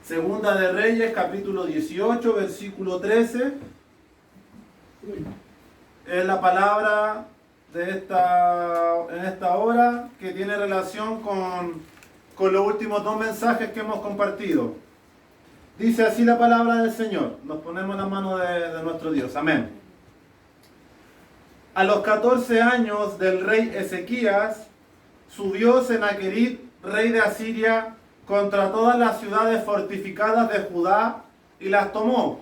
Segunda de Reyes, capítulo 18, versículo 13. Es la palabra de en esta hora que tiene relación con los últimos dos mensajes que hemos compartido. Dice así la palabra del Señor. Nos ponemos en la mano de nuestro Dios. Amén. A los 14 años del rey Ezequías, subió Sennacherib, rey de Asiria, contra todas las ciudades fortificadas de Judá y las tomó.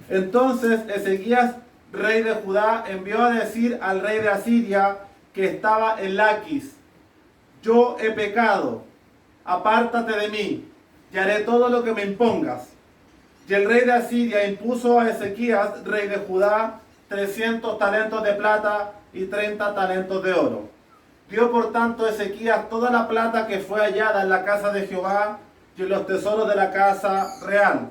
Entonces Ezequías, rey de Judá, envió a decir al rey de Asiria que estaba en Laquis: yo he pecado, apártate de mí, y haré todo lo que me impongas. Y el rey de Asiria impuso a Ezequías, rey de Judá, 300 talentos de plata y 30 talentos de oro. Dio por tanto Ezequías toda la plata que fue hallada en la casa de Jehová y en los tesoros de la casa real.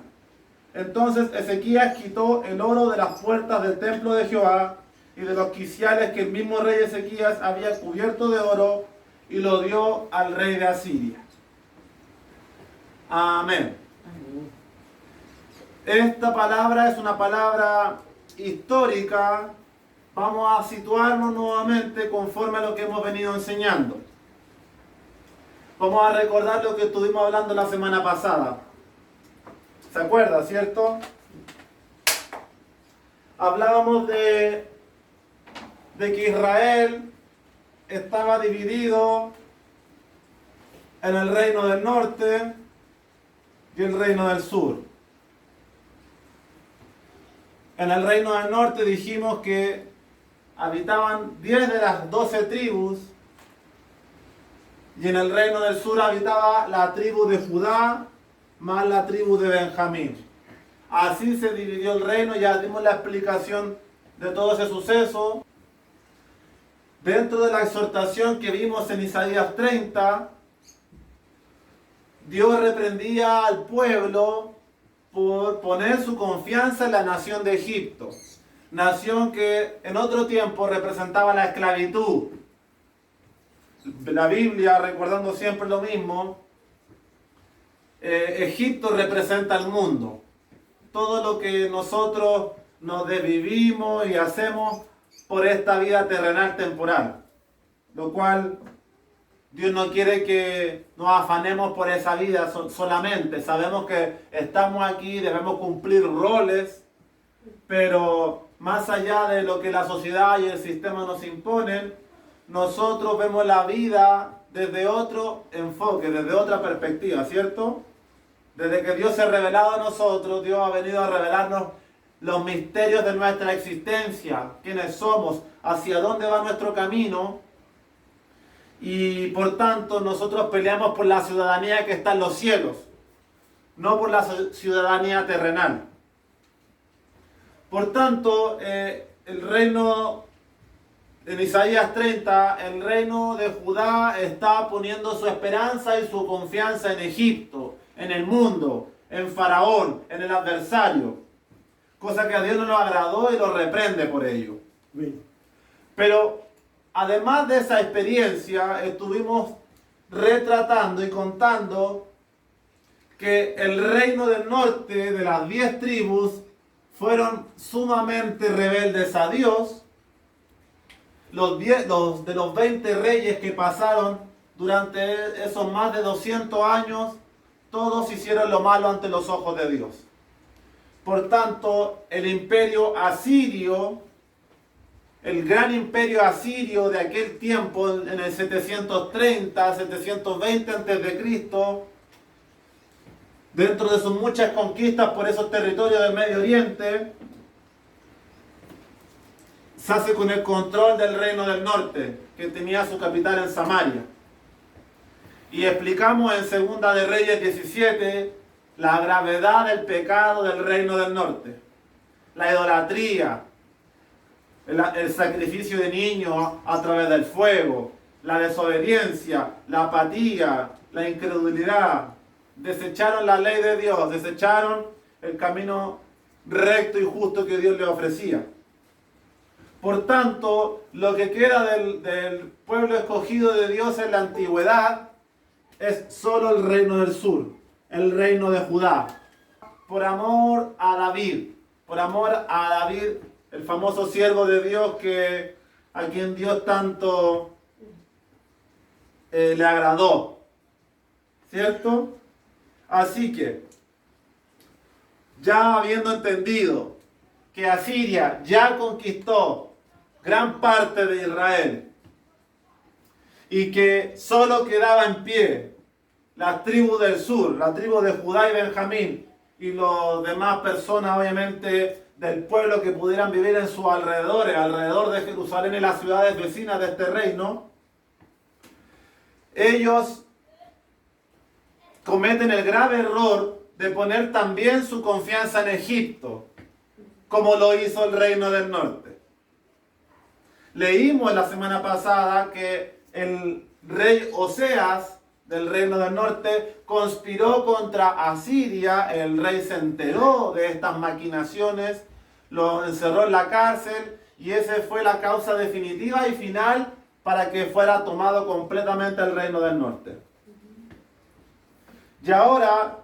Entonces Ezequías quitó el oro de las puertas del templo de Jehová y de los quiciales que el mismo rey Ezequías había cubierto de oro, y lo dio al rey de Asiria. Amén. Esta palabra es una palabra histórica. Vamos a situarnos nuevamente conforme a lo que hemos venido enseñando. Vamos a recordar lo que estuvimos hablando la semana pasada. ¿Se acuerda, cierto? Hablábamos de que Israel estaba dividido en el reino del norte y el reino del sur. En el reino del norte dijimos que habitaban 10 de las 12 tribus, y en el reino del sur habitaba la tribu de Judá más la tribu de Benjamín. Así se dividió el reino. Ya dimos la explicación de todo ese suceso. Dentro de la exhortación que vimos en Isaías 30, Dios reprendía al pueblo por poner su confianza en la nación de Egipto. Nación que en otro tiempo representaba la esclavitud. La Biblia, recordando siempre lo mismo, Egipto representa al mundo. Todo lo que nosotros nos desvivimos y hacemos por esta vida terrenal temporal. Lo cual Dios no quiere que nos afanemos por esa vida solamente. Sabemos que estamos aquí, debemos cumplir roles, pero más allá de lo que la sociedad y el sistema nos imponen, nosotros vemos la vida desde otro enfoque, desde otra perspectiva, ¿cierto? Desde que Dios se ha revelado a nosotros, Dios ha venido a revelarnos los misterios de nuestra existencia, quiénes somos, hacia dónde va nuestro camino, y por tanto nosotros peleamos por la ciudadanía que está en los cielos, no por la ciudadanía terrenal. Por tanto, el reino, en Isaías 30, el reino de Judá está poniendo su esperanza y su confianza en Egipto, en el mundo, en Faraón, en el adversario. Cosa que a Dios no le agradó y lo reprende por ello. Bien. Pero además de esa experiencia, estuvimos retratando y contando que el reino del norte, de las 10 tribus, fueron sumamente rebeldes a Dios. De los 20 reyes que pasaron durante esos más de 200 años, todos hicieron lo malo ante los ojos de Dios. Por tanto, el imperio asirio, el gran imperio asirio de aquel tiempo, en el 730, 720 a.C., dentro de sus muchas conquistas por esos territorios del Medio Oriente, se hace con el control del reino del norte, que tenía su capital en Samaria. Y explicamos en Segunda de Reyes 17 la gravedad del pecado del reino del norte. La idolatría, el sacrificio de niños a través del fuego, la desobediencia, la apatía, la incredulidad. Desecharon la ley de Dios, desecharon el camino recto y justo que Dios les ofrecía. Por tanto, lo que queda del pueblo escogido de Dios en la antigüedad es solo el reino del sur. el reino de Judá. Por amor a David, el famoso siervo de Dios a quien Dios tanto le agradó, ¿cierto? Así que, ya habiendo entendido que Asiria ya conquistó gran parte de Israel y que solo quedaba en pie las tribus del sur, la tribu de Judá y Benjamín, y las demás personas, obviamente, del pueblo que pudieran vivir en sus alrededores, alrededor de Jerusalén y las ciudades vecinas de este reino, ellos cometen el grave error de poner también su confianza en Egipto, como lo hizo el reino del norte. Leímos la semana pasada que el rey Oseas del reino del norte conspiró contra Asiria. El rey se enteró de estas maquinaciones, lo encerró en la cárcel y esa fue la causa definitiva y final para que fuera tomado completamente el reino del norte. Y ahora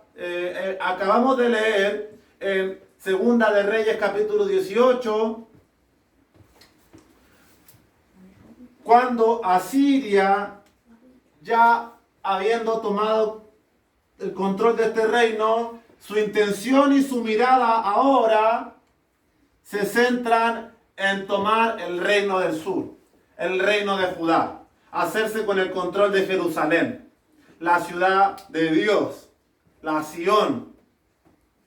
acabamos de leer en Segunda de Reyes capítulo 18, cuando Asiria, ya habiendo tomado el control de este reino, su intención y su mirada ahora se centran en tomar el reino del sur, el reino de Judá, hacerse con el control de Jerusalén, la ciudad de Dios, la Sión,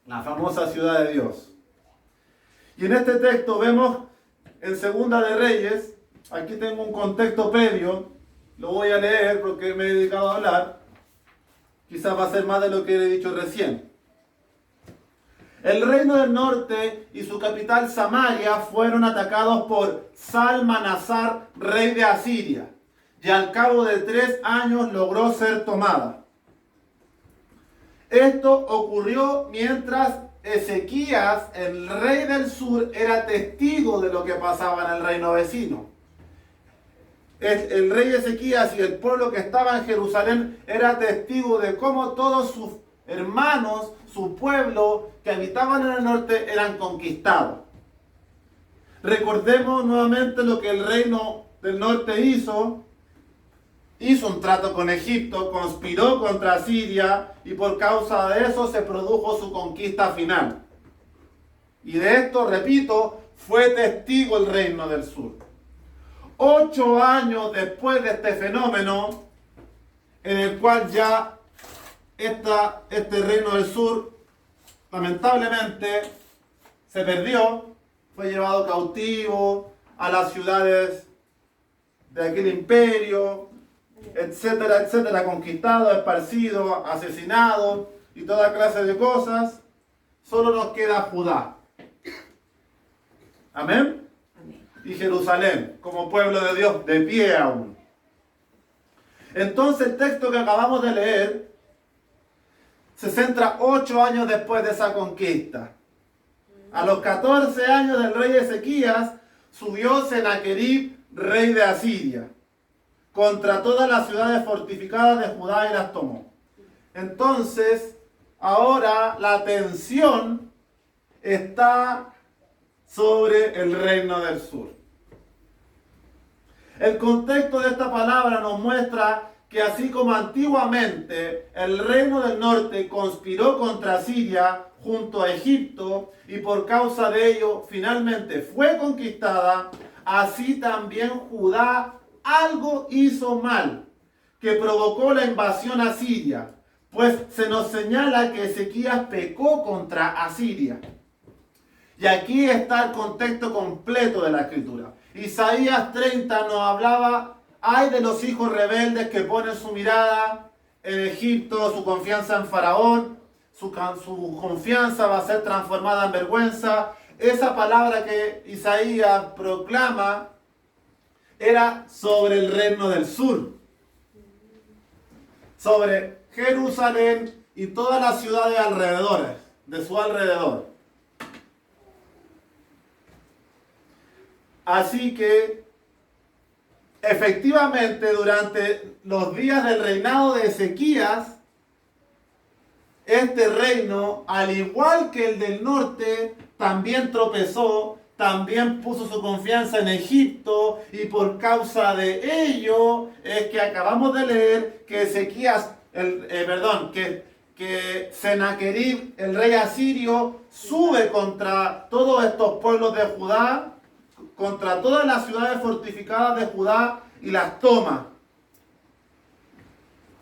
la famosa ciudad de Dios. Y en este texto vemos en Segunda de Reyes, aquí tengo un contexto previo, lo voy a leer porque me he dedicado a hablar, quizás va a ser más de lo que he dicho recién. El reino del norte y su capital Samaria fueron atacados por Salmanasar, rey de Asiria, y al cabo de 3 años logró ser tomada. Esto ocurrió mientras Ezequías, el rey del sur, era testigo de lo que pasaba en el reino vecino. El rey Ezequías y el pueblo que estaba en Jerusalén era testigo de cómo todos sus hermanos, su pueblo que habitaban en el norte, eran conquistados. Recordemos nuevamente lo que el reino del norte hizo. Hizo un trato con Egipto, conspiró contra Asiria y por causa de eso se produjo su conquista final. Y de esto, repito, fue testigo el reino del sur. 8 años después de este fenómeno, en el cual ya este reino del sur, lamentablemente, se perdió, fue llevado cautivo a las ciudades de aquel imperio, etcétera, etcétera, conquistado, esparcido, asesinado y toda clase de cosas. Solo nos queda Judá. Amén. Y Jerusalén, como pueblo de Dios, de pie aún. Entonces el texto que acabamos de leer se centra 8 años después de esa conquista. A los 14 años del rey Ezequías, subió Senaquerib, rey de Asiria, contra todas las ciudades fortificadas de Judá y las tomó. Entonces, ahora la atención está sobre el reino del sur. El contexto de esta palabra nos muestra que así como antiguamente el reino del norte conspiró contra Siria junto a Egipto y por causa de ello finalmente fue conquistada, así también Judá algo hizo mal, que provocó la invasión a Siria, pues se nos señala que Ezequías pecó contra Asiria. Y aquí está el contexto completo de la escritura. Isaías 30 nos hablaba, ay de los hijos rebeldes que ponen su mirada en Egipto, su confianza en Faraón, su confianza va a ser transformada en vergüenza. Esa palabra que Isaías proclama era sobre el reino del sur, sobre Jerusalén y todas las ciudades alrededores, de su alrededor. Así que, efectivamente, durante los días del reinado de Ezequías, este reino, al igual que el del norte, también tropezó, también puso su confianza en Egipto, y por causa de ello es que acabamos de leer que Ezequías, que Sennacherib, el rey asirio, sube contra todos estos pueblos de Judá, contra todas las ciudades fortificadas de Judá, y las toma.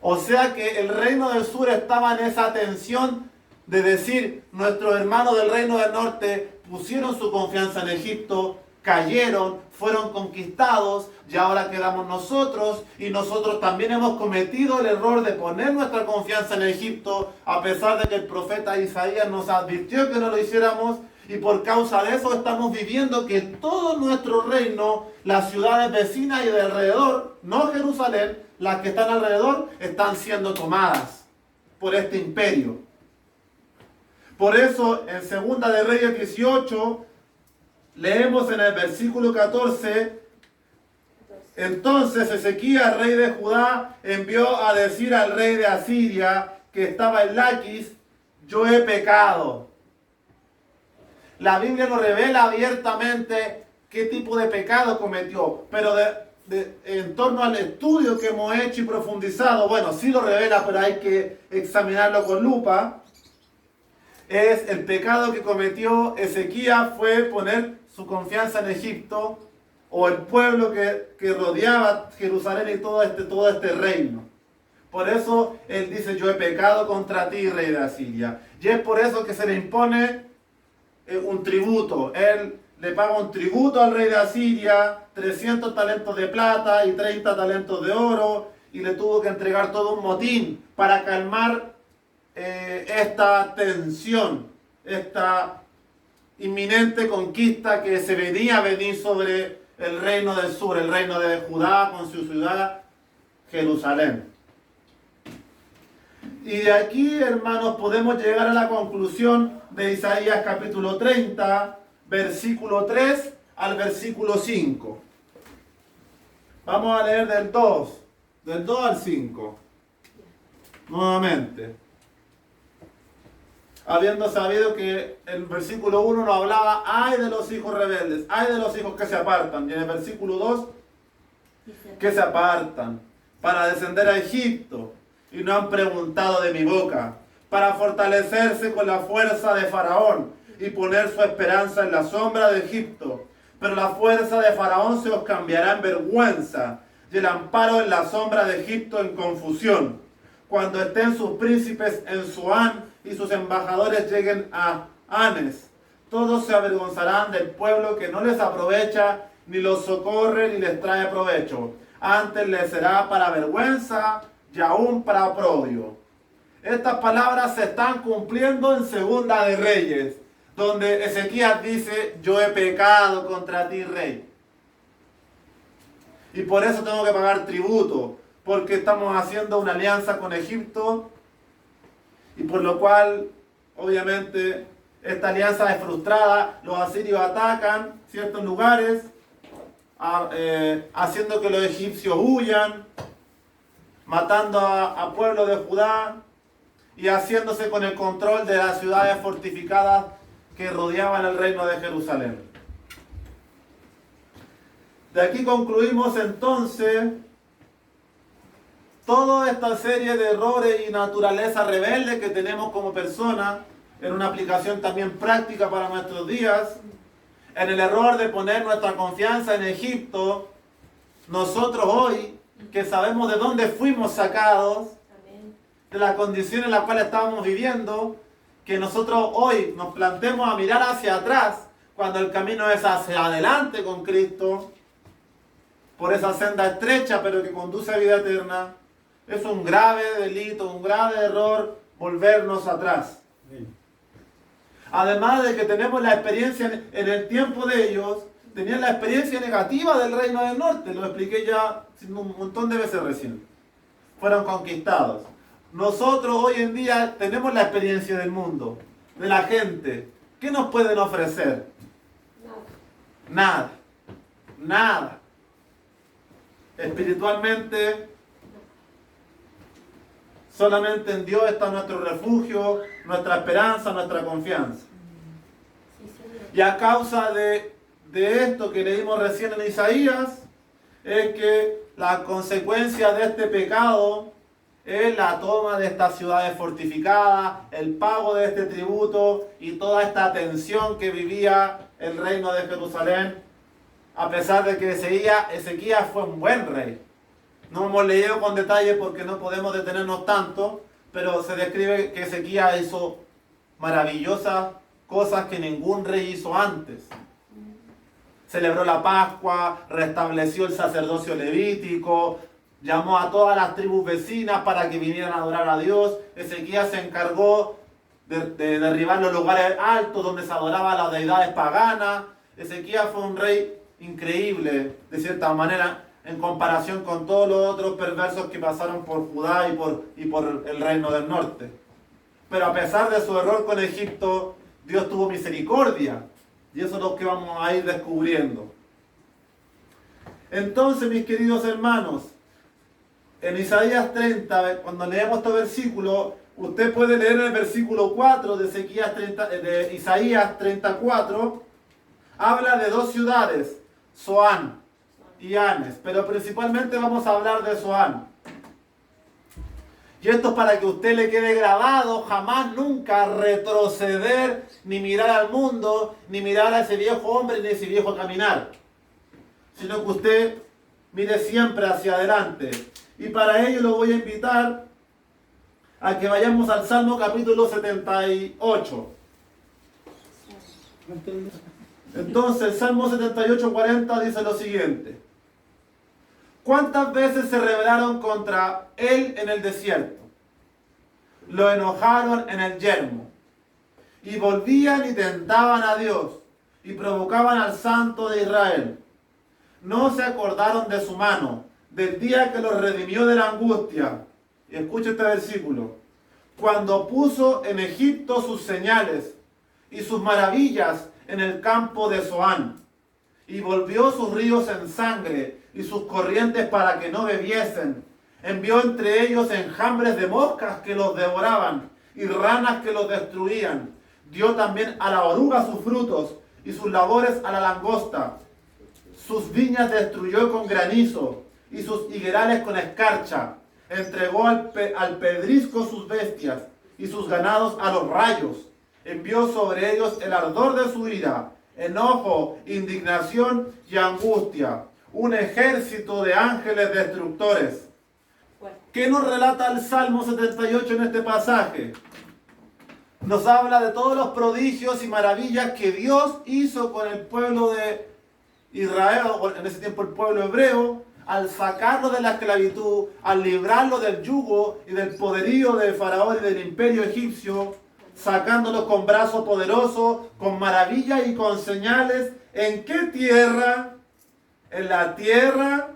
O sea que el reino del sur estaba en esa tensión de decir, nuestros hermanos del reino del norte pusieron su confianza en Egipto, cayeron, fueron conquistados, y ahora quedamos nosotros, y nosotros también hemos cometido el error de poner nuestra confianza en Egipto, a pesar de que el profeta Isaías nos advirtió que no lo hiciéramos, y por causa de eso estamos viviendo que todo nuestro reino, las ciudades vecinas y de alrededor, no Jerusalén, las que están alrededor, están siendo tomadas por este imperio. Por eso, en Segunda de Reyes 18, leemos en el versículo 14, entonces Ezequías, rey de Judá, envió a decir al rey de Asiria, que estaba en Laquis, yo he pecado. La Biblia nos revela abiertamente qué tipo de pecado cometió, pero en torno al estudio que hemos hecho y profundizado, bueno, sí lo revela, pero hay que examinarlo con lupa. Es el pecado que cometió Ezequías fue poner su confianza en Egipto, o el pueblo que rodeaba Jerusalén y todo este reino. Por eso él dice, yo he pecado contra ti, rey de Asiria. Y es por eso que se le impone un tributo. Él le paga un tributo al rey de Asiria, 300 talentos de plata y 30 talentos de oro, y le tuvo que entregar todo un motín para calmar esta tensión, esta inminente conquista que se venía a venir sobre el reino del sur, el reino de Judá con su ciudad Jerusalén. Y de aquí, hermanos, podemos llegar a la conclusión de Isaías capítulo 30, versículo 3 al versículo 5. Vamos a leer del 2 al 5. Nuevamente. Habiendo sabido que el versículo 1 nos hablaba, ay de los hijos rebeldes, ay de los hijos que se apartan. Y en el versículo 2, que se apartan para descender a Egipto, y no han preguntado de mi boca, para fortalecerse con la fuerza de Faraón, y poner su esperanza en la sombra de Egipto. Pero la fuerza de Faraón se os cambiará en vergüenza, y el amparo en la sombra de Egipto en confusión. Cuando estén sus príncipes en Zoán, y sus embajadores lleguen a Anes, todos se avergonzarán del pueblo que no les aprovecha, ni los socorre, ni les trae provecho. Antes les será para vergüenza y aún para oprobio. Estas palabras se están cumpliendo en Segunda de Reyes, donde Ezequías dice, yo he pecado contra ti, rey. Y por eso tengo que pagar tributo, porque estamos haciendo una alianza con Egipto, y por lo cual, obviamente, esta alianza es frustrada. Los asirios atacan ciertos lugares, haciendo que los egipcios huyan, matando a pueblos de Judá y haciéndose con el control de las ciudades fortificadas que rodeaban el reino de Jerusalén. De aquí concluimos entonces toda esta serie de errores y naturaleza rebelde que tenemos como personas, en una aplicación también práctica para nuestros días, en el error de poner nuestra confianza en Egipto. Nosotros hoy, que sabemos de dónde fuimos sacados, de la condición en la cual estábamos viviendo, que nosotros hoy nos plantemos a mirar hacia atrás, cuando el camino es hacia adelante con Cristo, por esa senda estrecha pero que conduce a vida eterna. Es un grave delito, un grave error volvernos atrás. Además de que tenemos la experiencia en el tiempo de ellos, tenían la experiencia negativa del reino del norte, lo expliqué ya un montón de veces recién. Fueron conquistados. Nosotros hoy en día tenemos la experiencia del mundo, de la gente. ¿Qué nos pueden ofrecer? Nada. Nada. Espiritualmente Solamente en Dios está nuestro refugio, nuestra esperanza, nuestra confianza. Y a causa de esto que leímos recién en Isaías, es que la consecuencia de este pecado es la toma de estas ciudades fortificadas, el pago de este tributo y toda esta tensión que vivía el reino de Jerusalén, a pesar de que Ezequías fue un buen rey. No hemos leído con detalle porque no podemos detenernos tanto, pero se describe que Ezequías hizo maravillosas cosas que ningún rey hizo antes. Celebró la Pascua, restableció el sacerdocio levítico, llamó a todas las tribus vecinas para que vinieran a adorar a Dios. Ezequías se encargó de derribar los lugares altos donde se adoraban las deidades paganas. Ezequías fue un rey increíble, de cierta manera, en comparación con todos los otros perversos que pasaron por Judá y por el reino del norte. Pero a pesar de su error con Egipto, Dios tuvo misericordia. Y eso es lo que vamos a ir descubriendo. Entonces, mis queridos hermanos, en Isaías 30, cuando leemos este versículo, usted puede leer el versículo 4 de Isaías 34, habla de dos ciudades, Zoán y Anes, pero principalmente vamos a hablar de Zoán. Y esto es para que a usted le quede grabado, jamás nunca retroceder, ni mirar al mundo, ni mirar a ese viejo hombre, ni a ese viejo caminar, sino que usted mire siempre hacia adelante. Y para ello lo voy a invitar a que vayamos al Salmo capítulo 78. Entonces, el Salmo 78:40 dice lo siguiente: ¿cuántas veces se rebelaron contra él en el desierto? Lo enojaron en el yermo. Y volvían y tentaban a Dios, y provocaban al Santo de Israel. No se acordaron de su mano, del día que los redimió de la angustia. Y escucha este versículo: cuando puso en Egipto sus señales y sus maravillas en el campo de Zoán, y volvió sus ríos en sangre y sus corrientes para que no bebiesen. Envió entre ellos enjambres de moscas que los devoraban y ranas que los destruían. Dio también a la oruga sus frutos y sus labores a la langosta. Sus viñas destruyó con granizo y sus higuerales con escarcha. Entregó al pedrisco sus bestias y sus ganados a los rayos. Envió sobre ellos el ardor de su ira, enojo, indignación y angustia. Un ejército de ángeles destructores. ¿Qué nos relata el Salmo 78 en este pasaje? Nos habla de todos los prodigios y maravillas que Dios hizo con el pueblo de Israel, o en ese tiempo el pueblo hebreo, al sacarlo de la esclavitud, al librarlo del yugo y del poderío del faraón y del imperio egipcio, sacándolo con brazo poderoso, con maravillas y con señales. ¿En qué tierra? En la tierra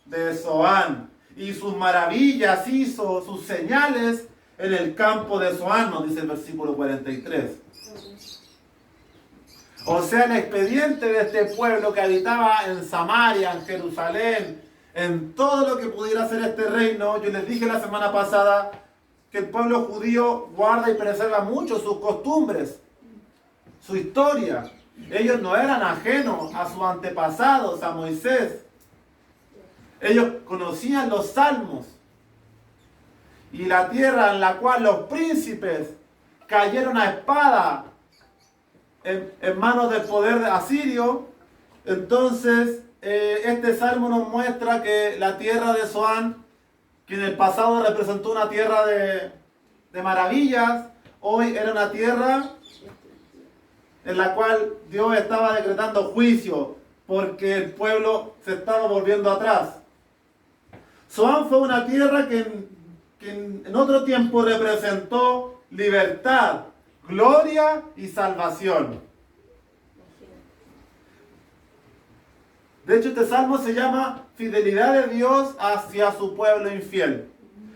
de Zoán. Y sus maravillas hizo, sus señales, en el campo de Zoán, nos dice el versículo 43. O sea, el expediente de este pueblo que habitaba en Samaria, en Jerusalén, en todo lo que pudiera ser este reino. Yo les dije la semana pasada que el pueblo judío guarda y preserva mucho sus costumbres, su historia. Ellos no eran ajenos a sus antepasados, a Moisés. Ellos conocían los salmos. Y la tierra en la cual los príncipes cayeron a espada en manos del poder asirio. Entonces, este salmo nos muestra que la tierra de Zoán, que en el pasado representó una tierra de maravillas, hoy era una tierra en la cual Dios estaba decretando juicio, porque el pueblo se estaba volviendo atrás. Zoán fue una tierra que en otro tiempo representó libertad, gloria y salvación. De hecho, este salmo se llama Fidelidad de Dios hacia su pueblo infiel.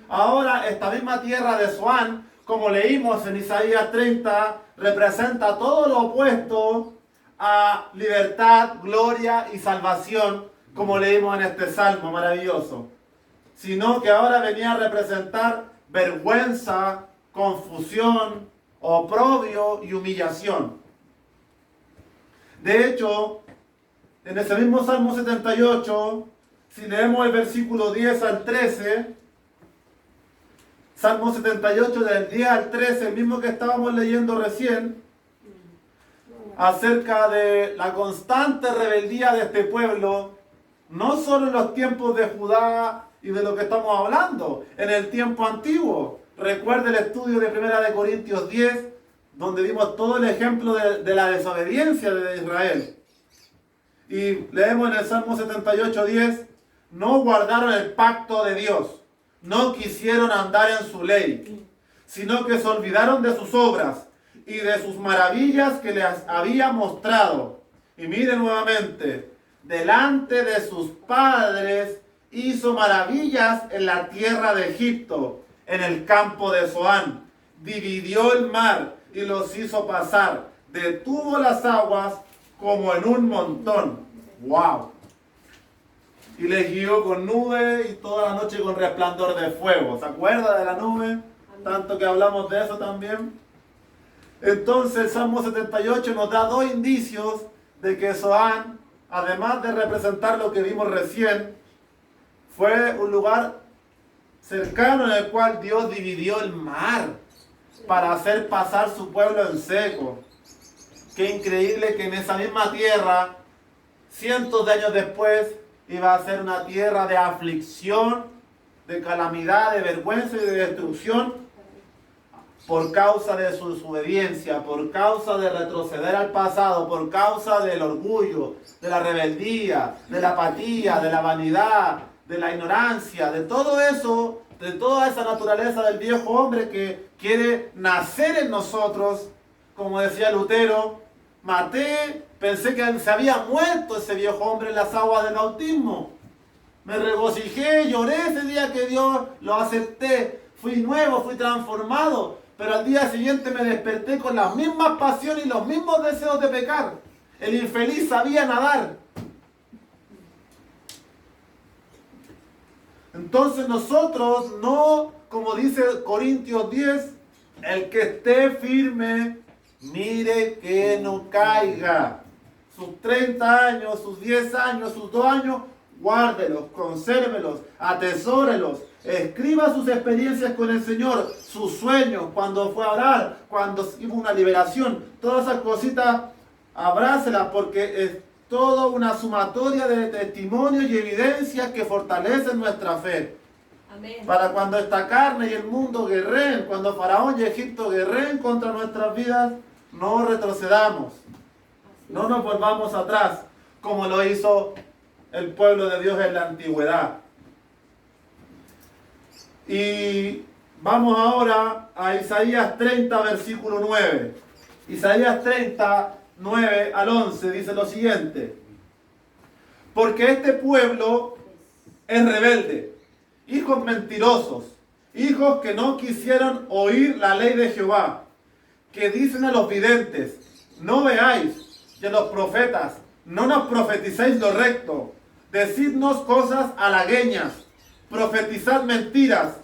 Ahora, esta misma tierra de Zoán, como leímos en Isaías 30, representa todo lo opuesto a libertad, gloria y salvación, como leímos en este salmo maravilloso. Sino que ahora venía a representar vergüenza, confusión, oprobio y humillación. De hecho, en ese mismo Salmo 78, si leemos el versículo 10 al 13, Salmo 78 del 10 al 13, el mismo que estábamos leyendo recién, acerca de la constante rebeldía de este pueblo, no solo en los tiempos de Judá y de lo que estamos hablando, en el tiempo antiguo. Recuerda el estudio de 1 Corintios 10, donde vimos todo el ejemplo de la desobediencia de Israel. Y leemos en el Salmo 78:10, no guardaron el pacto de Dios, no quisieron andar en su ley, sino que se olvidaron de sus obras y de sus maravillas que les había mostrado. Y miren nuevamente, delante de sus padres hizo maravillas en la tierra de Egipto, en el campo de Zoán. Dividió el mar y los hizo pasar. Detuvo las aguas como en un montón. ¡Wow! Y les guió con nube y toda la noche con resplandor de fuego. ¿Se acuerda de la nube? Tanto que hablamos de eso también. Entonces el Salmo 78 nos da dos indicios de que Zoán, además de representar lo que vimos recién, fue un lugar cercano en el cual Dios dividió el mar para hacer pasar su pueblo en seco. Qué increíble que en esa misma tierra, cientos de años después, iba a ser una tierra de aflicción, de calamidad, de vergüenza y de destrucción por causa de su desobediencia, por causa de retroceder al pasado, por causa del orgullo, de la rebeldía, de la apatía, de la vanidad, de la ignorancia, de todo eso, de toda esa naturaleza del viejo hombre que quiere nacer en nosotros. Como decía Lutero, pensé que se había muerto ese viejo hombre en las aguas del bautismo. Me regocijé, lloré ese día que Dios lo acepté. Fui nuevo, fui transformado. Pero al día siguiente me desperté con las mismas pasiones y los mismos deseos de pecar. El infeliz sabía nadar. Entonces nosotros no, como dice Corintios 10, el que esté firme, mire que no caiga. Sus 30 años, sus 10 años, sus 2 años, guárdelos, consérvelos, atesórelos. Escriba sus experiencias con el Señor, sus sueños, cuando fue a orar, cuando hubo una liberación. Todas esas cositas, abrácelas porque es toda una sumatoria de testimonios y evidencias que fortalecen nuestra fe. Amén. Para cuando esta carne y el mundo guerreen, cuando Faraón y Egipto guerreen contra nuestras vidas, no retrocedamos. No nos volvamos atrás, como lo hizo el pueblo de Dios en la antigüedad. Y vamos ahora a Isaías 30, versículo 9. Isaías 30, 9 al 11 dice lo siguiente: porque este pueblo es rebelde, hijos mentirosos, hijos que no quisieron oír la ley de Jehová, que dicen a los videntes, no veáis, y a los profetas, no nos profeticéis lo recto, decidnos cosas halagueñas, profetizad mentiras,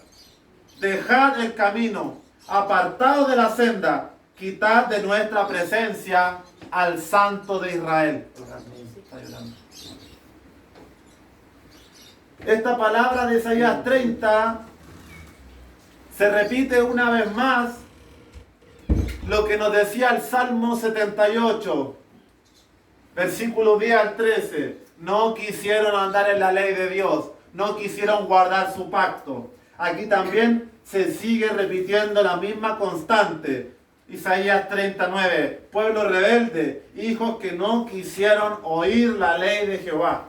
dejad el camino, apartados de la senda, quitad de nuestra presencia al Santo de Israel. Esta palabra de Isaías 30 se repite una vez más lo que nos decía el Salmo 78, versículo 10 al 13. No quisieron andar en la ley de Dios, no quisieron guardar su pacto. Aquí también se sigue repitiendo la misma constante. Isaías 39, pueblo rebelde, hijos que no quisieron oír la ley de Jehová.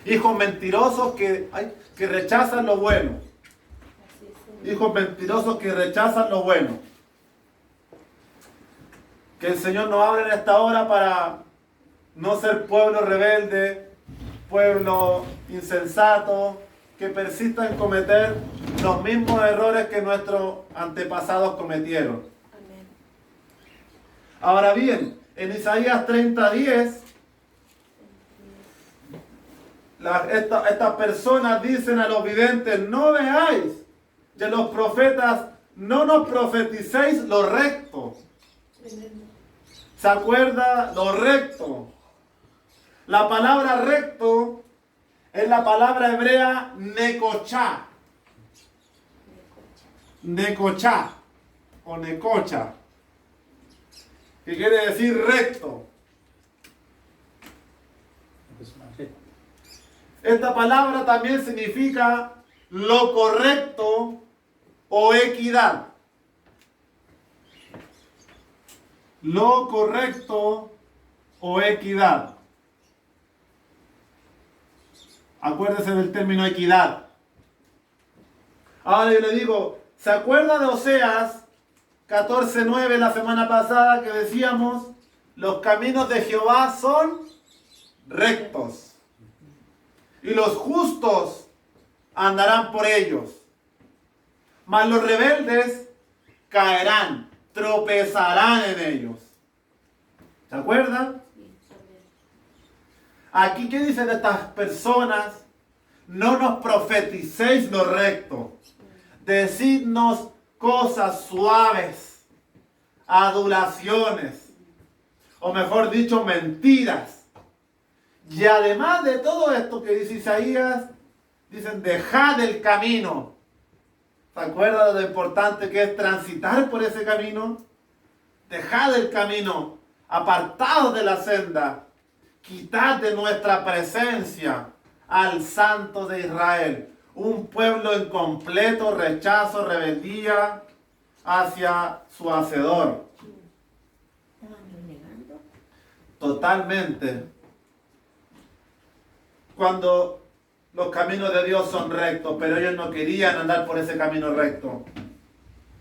Hijos mentirosos que rechazan lo bueno. Hijos mentirosos que rechazan lo bueno. Que el Señor nos hable en esta hora para no ser pueblo rebelde, pueblo insensato, que persista en cometer los mismos errores que nuestros antepasados cometieron. Amén. Ahora bien, en Isaías 30:10, estas personas dicen a los videntes, no veáis, Y a los profetas, no nos profeticéis lo recto. ¿Se acuerda? Lo recto. La palabra recto es la palabra hebrea necochá. Necochá o necocha, que quiere decir recto. Esta palabra también significa lo correcto o equidad. Lo correcto o equidad. Acuérdese del término equidad. Ahora yo le digo, ¿se acuerda de Oseas 14:9 la semana pasada que decíamos, los caminos de Jehová son rectos y los justos andarán por ellos, mas los rebeldes caerán, tropezarán en ellos? ¿Se acuerdan? Aquí, ¿qué dicen estas personas? No nos profeticéis lo recto, decidnos cosas suaves, adulaciones, o mejor dicho, mentiras. Y además de todo esto que dice Isaías, dicen, dejad el camino. ¿Se acuerdan de lo importante que es transitar por ese camino? Dejad el camino, apartados de la senda, quitad de nuestra presencia al Santo de Israel. Un pueblo en completo rechazo, rebeldía hacia su Hacedor. ¿Estaban renegando? Totalmente. Cuando los caminos de Dios son rectos, pero ellos no querían andar por ese camino recto.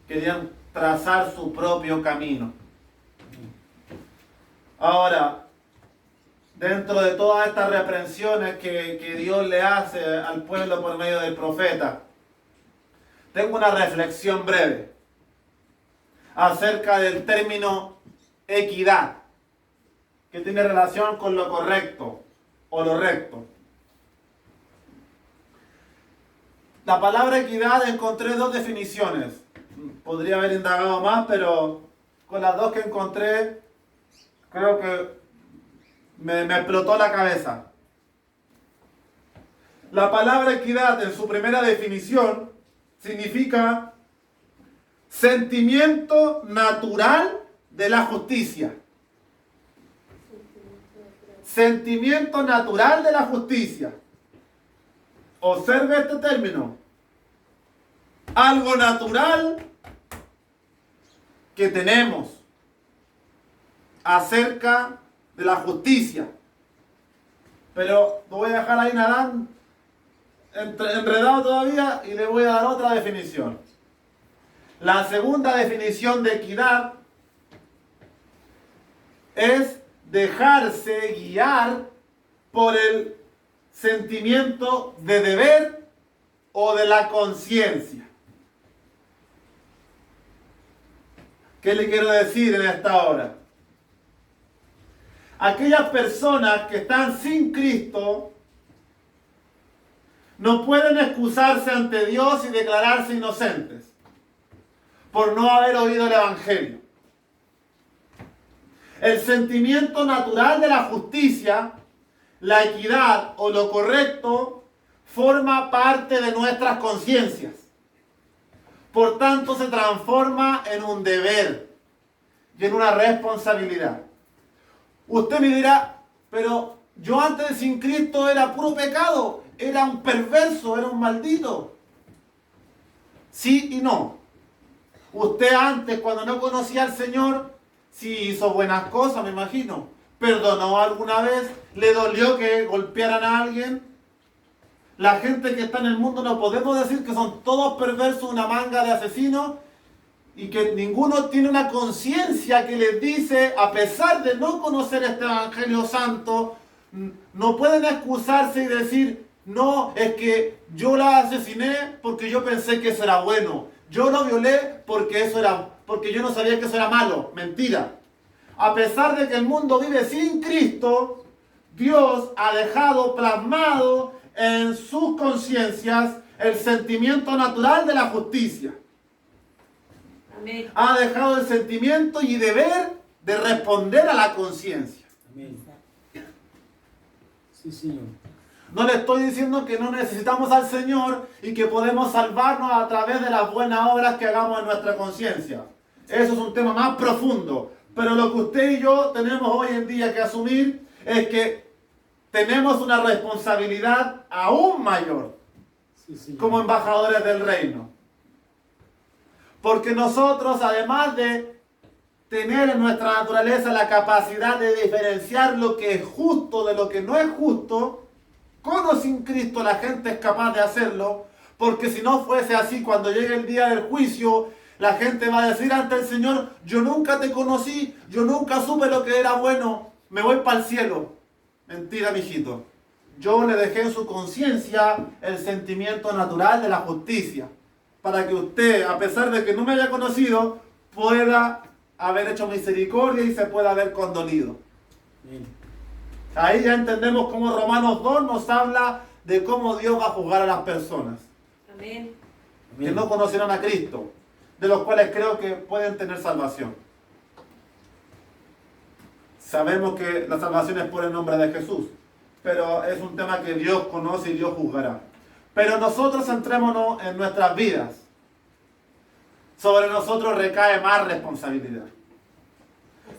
Querían trazar su propio camino. Ahora, dentro de todas estas reprensiones que Dios le hace al pueblo por medio del profeta, tengo una reflexión breve acerca del término equidad, que tiene relación con lo correcto o lo recto. La palabra equidad encontré dos definiciones. Podría haber indagado más, pero con las dos que encontré, creo que me explotó la cabeza. La palabra equidad en su primera definición significa sentimiento natural de la justicia. Sentimiento natural de la justicia. Observe este término. Algo natural que tenemos acerca de la justicia. Pero lo voy a dejar ahí nadando, enredado todavía, y le voy a dar otra definición. La segunda definición de equidad es dejarse guiar por el sentimiento de deber o de la conciencia. ¿Qué le quiero decir en esta hora? Aquellas personas que están sin Cristo no pueden excusarse ante Dios y declararse inocentes por no haber oído el Evangelio. El sentimiento natural de la justicia, la equidad o lo correcto, forma parte de nuestras conciencias. Por tanto, se transforma en un deber y en una responsabilidad. Usted me dirá, pero yo antes de sin Cristo era puro pecado, era un perverso, era un maldito. Sí y no. Usted antes, cuando no conocía al Señor, sí hizo buenas cosas, me imagino. ¿Perdonó alguna vez? ¿Le dolió que golpearan a alguien? La gente que está en el mundo no podemos decir que son todos perversos, una manga de asesinos, y que ninguno tiene una conciencia que les dice, a pesar de no conocer este Evangelio Santo, no pueden excusarse y decir, no, es que yo la asesiné porque yo pensé que eso era bueno. Yo lo violé porque yo no sabía que eso era malo. Mentira. A pesar de que el mundo vive sin Cristo, Dios ha dejado plasmado en sus conciencias el sentimiento natural de la justicia. Amén. Ha dejado el sentimiento y deber de responder a la conciencia. Amén. Sí, Señor. No le estoy diciendo que no necesitamos al Señor y que podemos salvarnos a través de las buenas obras que hagamos en nuestra conciencia. Eso es un tema más profundo. Pero lo que usted y yo tenemos hoy en día que asumir es que tenemos una responsabilidad aún mayor Sí, Señor. como embajadores del reino. Porque nosotros, además de tener en nuestra naturaleza la capacidad de diferenciar lo que es justo de lo que no es justo, con o sin Cristo la gente es capaz de hacerlo, porque si no fuese así, cuando llegue el día del juicio, la gente va a decir ante el Señor: yo nunca te conocí, yo nunca supe lo que era bueno, me voy para el cielo. Mentira, mijito. Yo le dejé en su conciencia el sentimiento natural de la justicia, para que usted, a pesar de que no me haya conocido, pueda haber hecho misericordia y se pueda haber condolido. Amén. Ahí ya entendemos cómo Romanos 2 nos habla de cómo Dios va a juzgar a las personas Amén. que no conocieron a Cristo, de los cuales creo que pueden tener salvación. Sabemos que la salvación es por el nombre de Jesús, pero es un tema que Dios conoce y Dios juzgará. Pero nosotros centrémonos en nuestras vidas. Sobre nosotros recae más responsabilidad.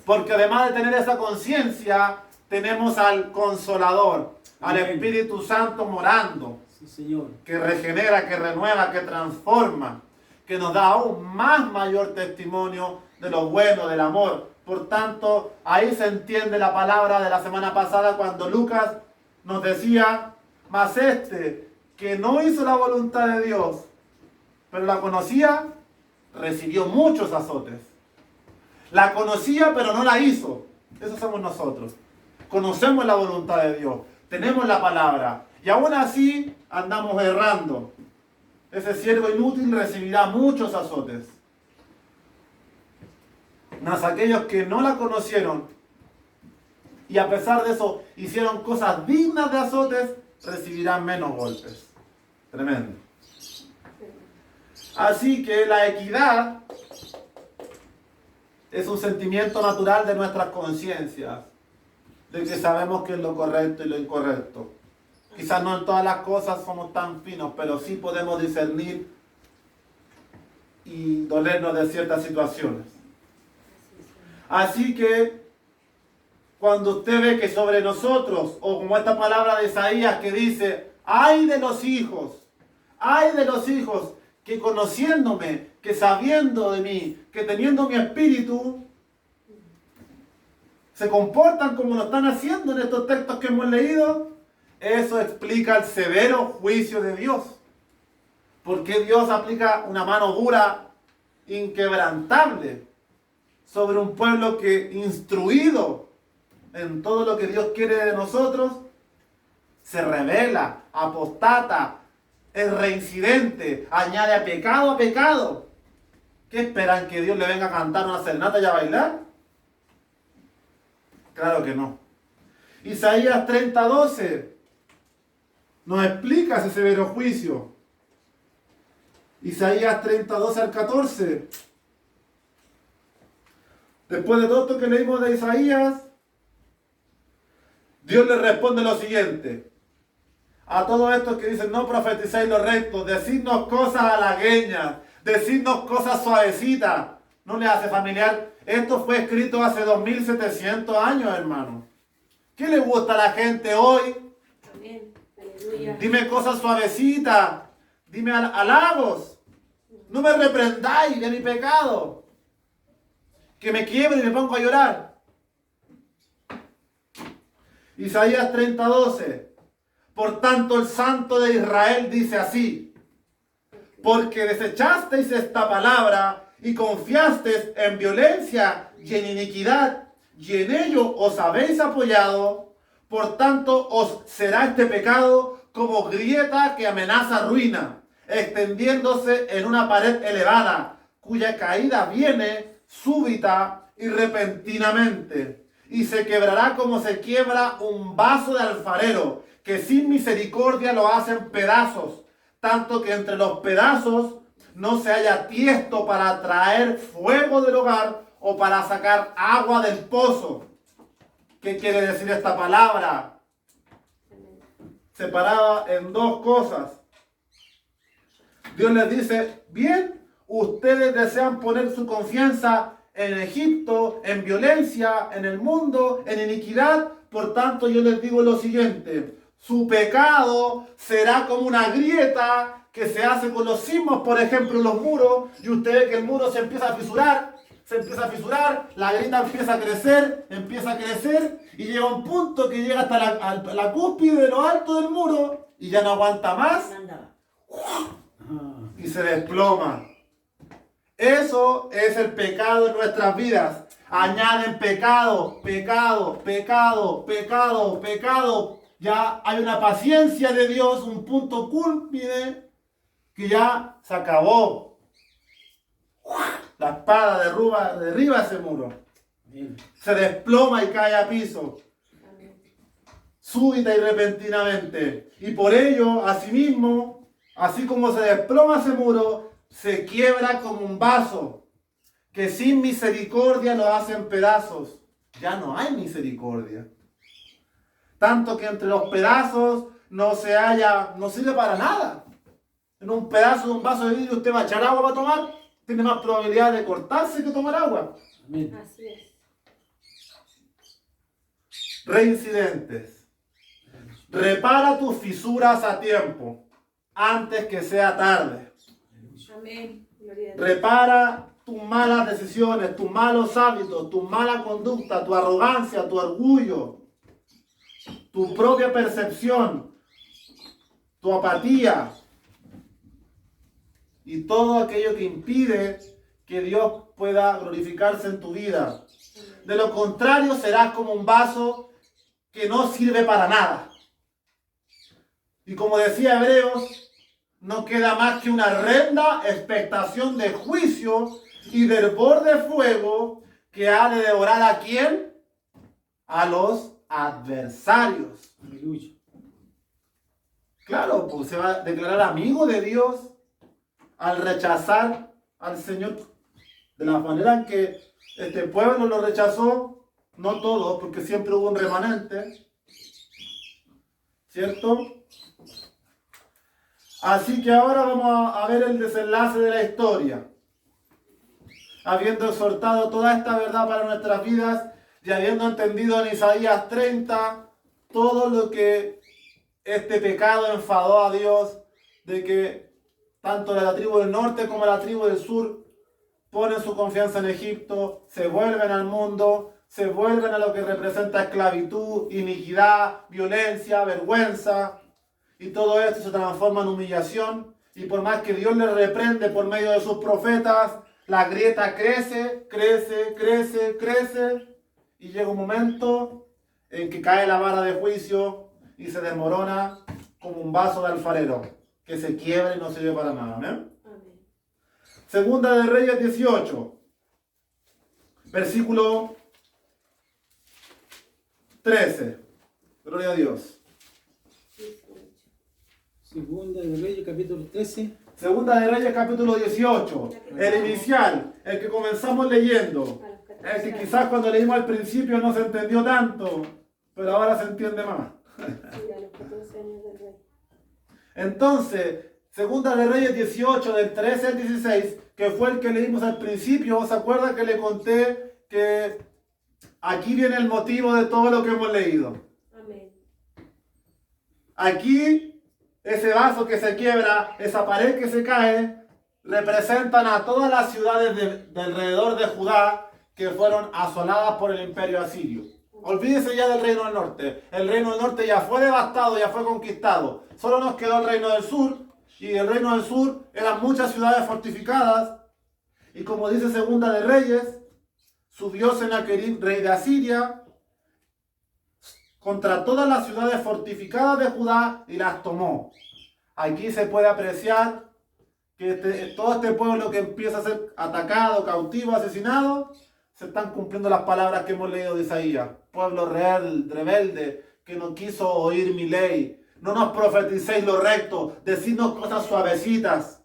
Porque además de tener esa conciencia, tenemos al Consolador, al Amén. Espíritu Santo morando, Sí, Señor. que regenera, que renueva, que transforma, que nos da aún más mayor testimonio de lo bueno, del amor. Por tanto, ahí se entiende la palabra de la semana pasada cuando Lucas nos decía: mas este que no hizo la voluntad de Dios, pero la conocía, recibió muchos azotes. La conocía, pero no la hizo. Eso somos nosotros. Conocemos la voluntad de Dios, tenemos la palabra, y aún así andamos errando. Ese siervo inútil recibirá muchos azotes. Mas aquellos que no la conocieron y a pesar de eso hicieron cosas dignas de azotes, recibirán menos golpes. Tremendo. Así que la equidad es un sentimiento natural de nuestras conciencias, de que sabemos qué es lo correcto y lo incorrecto. Quizás no en todas las cosas somos tan finos, pero sí podemos discernir y dolernos de ciertas situaciones. Así que cuando usted ve que sobre nosotros, o como esta palabra de Isaías que dice: ay de los hijos que conociéndome, que sabiendo de mí, que teniendo mi espíritu, se comportan como lo están haciendo en estos textos que hemos leído. Eso explica el severo juicio de Dios. Porque Dios aplica una mano dura, inquebrantable, sobre un pueblo que, instruido en todo lo que Dios quiere de nosotros, se rebela, apostata, es reincidente, añade a pecado. ¿Qué esperan? ¿Que Dios le venga a cantar una serenata y a bailar? Claro que no. Isaías 30:12 nos explica ese severo juicio. Isaías 30:12 al 14. Después de todo esto que leímos de Isaías, Dios le responde lo siguiente: a todos estos que dicen: no profetizáis lo recto, decidnos cosas halagueñas, decidnos cosas suavecitas. ¿No le hace familiar? Esto fue escrito hace 2700 años, hermano. ¿Qué le gusta a la gente hoy? Amén. Aleluya. Dime cosas suavecitas, dime halagos. No me reprendáis de mi pecado, que me quiebre y me pongo a llorar. Isaías 30:12. Por tanto, el Santo de Israel dice así: porque desechasteis esta palabra y confiasteis en violencia y en iniquidad, y en ello os habéis apoyado, por tanto os será este pecado como grieta que amenaza ruina, extendiéndose en una pared elevada, cuya caída viene súbita y repentinamente, y se quebrará como se quiebra un vaso de alfarero, que sin misericordia lo hacen pedazos, tanto que entre los pedazos no se haya tiesto para traer fuego del hogar o para sacar agua del pozo. ¿Qué quiere decir esta palabra? Separada en dos cosas. Dios les dice, bien, ustedes desean poner su confianza en Egipto, en violencia, en el mundo, en iniquidad. Por tanto, yo les digo lo siguiente, su pecado será como una grieta que se hace con los sismos, por ejemplo, en los muros, y usted ve que el muro se empieza a fisurar, la grieta empieza a crecer, y llega un punto que llega hasta la cúspide de lo alto del muro, y ya no aguanta más, y se desploma. Eso es el pecado en nuestras vidas. Añaden pecado, pecado, pecado, pecado, pecado. Ya hay una paciencia de Dios, un punto cúspide que ya se acabó. La espada derriba ese muro. Se desploma y cae a piso. Súbita y repentinamente. Y por ello, asimismo, así como se desploma ese muro, se quiebra como un vaso, que sin misericordia lo hacen pedazos. Ya no hay misericordia. Tanto que entre los pedazos no sirve para nada. En un pedazo de un vaso de vidrio usted va a echar agua para tomar, tiene más probabilidad de cortarse que tomar agua. Amén. Así es. Reincidentes. Repara tus fisuras a tiempo, antes que sea tarde. Amén. Gloria a Dios. Repara tus malas decisiones, tus malos hábitos, tu mala conducta, tu arrogancia, tu orgullo, tu propia percepción, tu apatía y todo aquello que impide que Dios pueda glorificarse en tu vida. De lo contrario, serás como un vaso que no sirve para nada. Y como decía Hebreos, no queda más que una horrenda expectación de juicio y de hervor de fuego que ha de devorar ¿a quién? A los adversarios. Aleluya. Claro, pues se va a declarar amigo de Dios al rechazar al Señor de la manera en que este pueblo lo rechazó, no todos, porque siempre hubo un remanente, ¿cierto? Así que ahora vamos a ver el desenlace de la historia. Habiendo exhortado toda esta verdad para nuestras vidas y habiendo entendido en Isaías 30 todo lo que este pecado enfadó a Dios, de que tanto la tribu del norte como la tribu del sur ponen su confianza en Egipto, se vuelven al mundo, se vuelven a lo que representa esclavitud, iniquidad, violencia, vergüenza. Y todo esto se transforma en humillación. Y por más que Dios les reprende por medio de sus profetas, la grieta crece, crece, crece, crece. Y llega un momento en que cae la vara de juicio y se desmorona como un vaso de alfarero, que se quiebra y no sirve para nada. ¿Amén? Amén. Segunda de Reyes 18, versículo 13. Gloria a Dios. Segunda de Reyes, capítulo 13. Segunda de Reyes, capítulo 18. El inicial, el que comenzamos leyendo. El que quizás cuando leímos al principio no se entendió tanto, pero ahora se entiende más. Sí, a los 14 años del rey. Entonces, Segunda de Reyes 18, del 13 al 16, que fue el que leímos al principio, ¿se acuerda que le conté que aquí viene el motivo de todo lo que hemos leído? Amén. Aquí, ese vaso que se quiebra, esa pared que se cae, representan a todas las ciudades de alrededor de Judá que fueron asoladas por el imperio asirio. Olvídese ya del reino del norte. El reino del norte ya fue devastado, ya fue conquistado. Solo nos quedó el reino del sur. Y el reino del sur eran muchas ciudades fortificadas. Y como dice Segunda de Reyes, subió Sennacherib, rey de Asiria, contra todas las ciudades fortificadas de Judá y las tomó. Aquí se puede apreciar que todo este pueblo que empieza a ser atacado, cautivo, asesinado, se están cumpliendo las palabras que hemos leído de Isaías. Pueblo rebelde, que no quiso oír mi ley, no nos profeticéis lo recto, decidnos cosas suavecitas.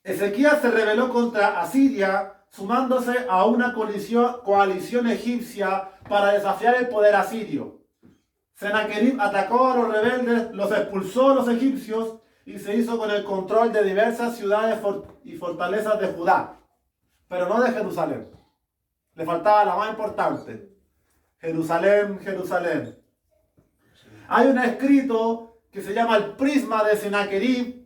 Ezequías se rebeló contra Asiria, sumándose a una coalición egipcia para desafiar el poder asirio. Sennacherib atacó a los rebeldes, los expulsó a los egipcios y se hizo con el control de diversas ciudades y fortalezas de Judá, pero no de Jerusalén. Le faltaba la más importante. Jerusalén, Jerusalén. Hay un escrito que se llama el Prisma de Sennacherib,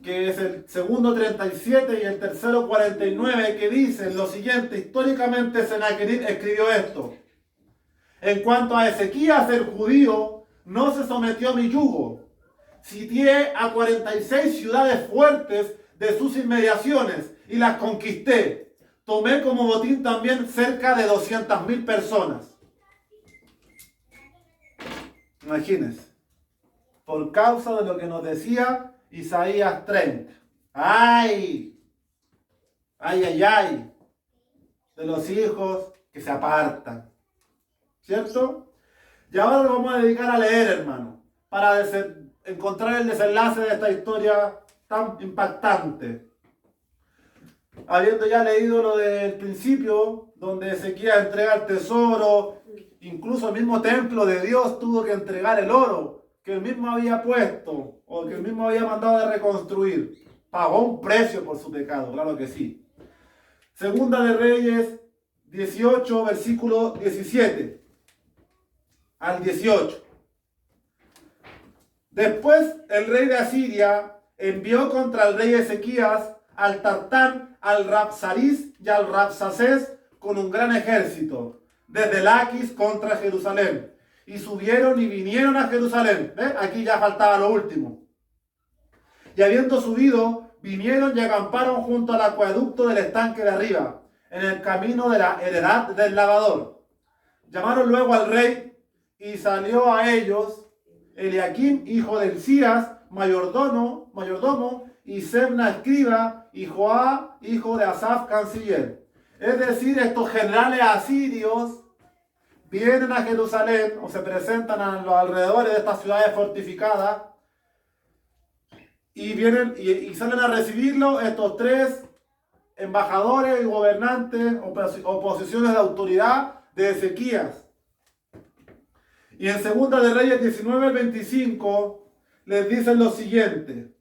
que es el segundo 37 y el tercero 49, que dicen lo siguiente: históricamente Sennacherib escribió esto: en cuanto a Ezequías el judío, no se sometió a mi yugo. Sitié a 46 ciudades fuertes de sus inmediaciones y las conquisté. Tomé como botín también cerca de 200.000 personas. Imagínense, por causa de lo que nos decía Isaías 30. ¡Ay! ¡Ay, ay, ay! De los hijos que se apartan. ¿Cierto? Y ahora nos vamos a dedicar a leer, hermano, para encontrar el desenlace de esta historia tan impactante. Habiendo ya leído lo del principio, donde Ezequías entrega el tesoro, incluso el mismo templo de Dios tuvo que entregar el oro que él mismo había puesto, o que él mismo había mandado de reconstruir. Pagó un precio por su pecado, claro que sí. Segunda de Reyes 18, versículo 17 al 18. Después el rey de Asiria envió contra el rey Ezequías al Tartán, al Rabsaris y al Rabsacés con un gran ejército, desde Laquis contra Jerusalén. Y subieron y vinieron a Jerusalén. ¿Ves? Aquí ya faltaba lo último. Y habiendo subido, vinieron y acamparon junto al acueducto del estanque de arriba, en el camino de la heredad del lavador. Llamaron luego al rey y salió a ellos Eliakim, hijo de Hilcías, mayordomo, y Sebna, escriba, y Joá, hijo de Asaf, canciller. Es decir, estos generales asirios vienen a Jerusalén, o se presentan a los alrededores de estas ciudades fortificadas, y vienen y salen a recibirlo estos tres embajadores y gobernantes o posiciones de autoridad de Ezequías. Y en Segunda de Reyes 19 al 25 les dicen lo siguiente: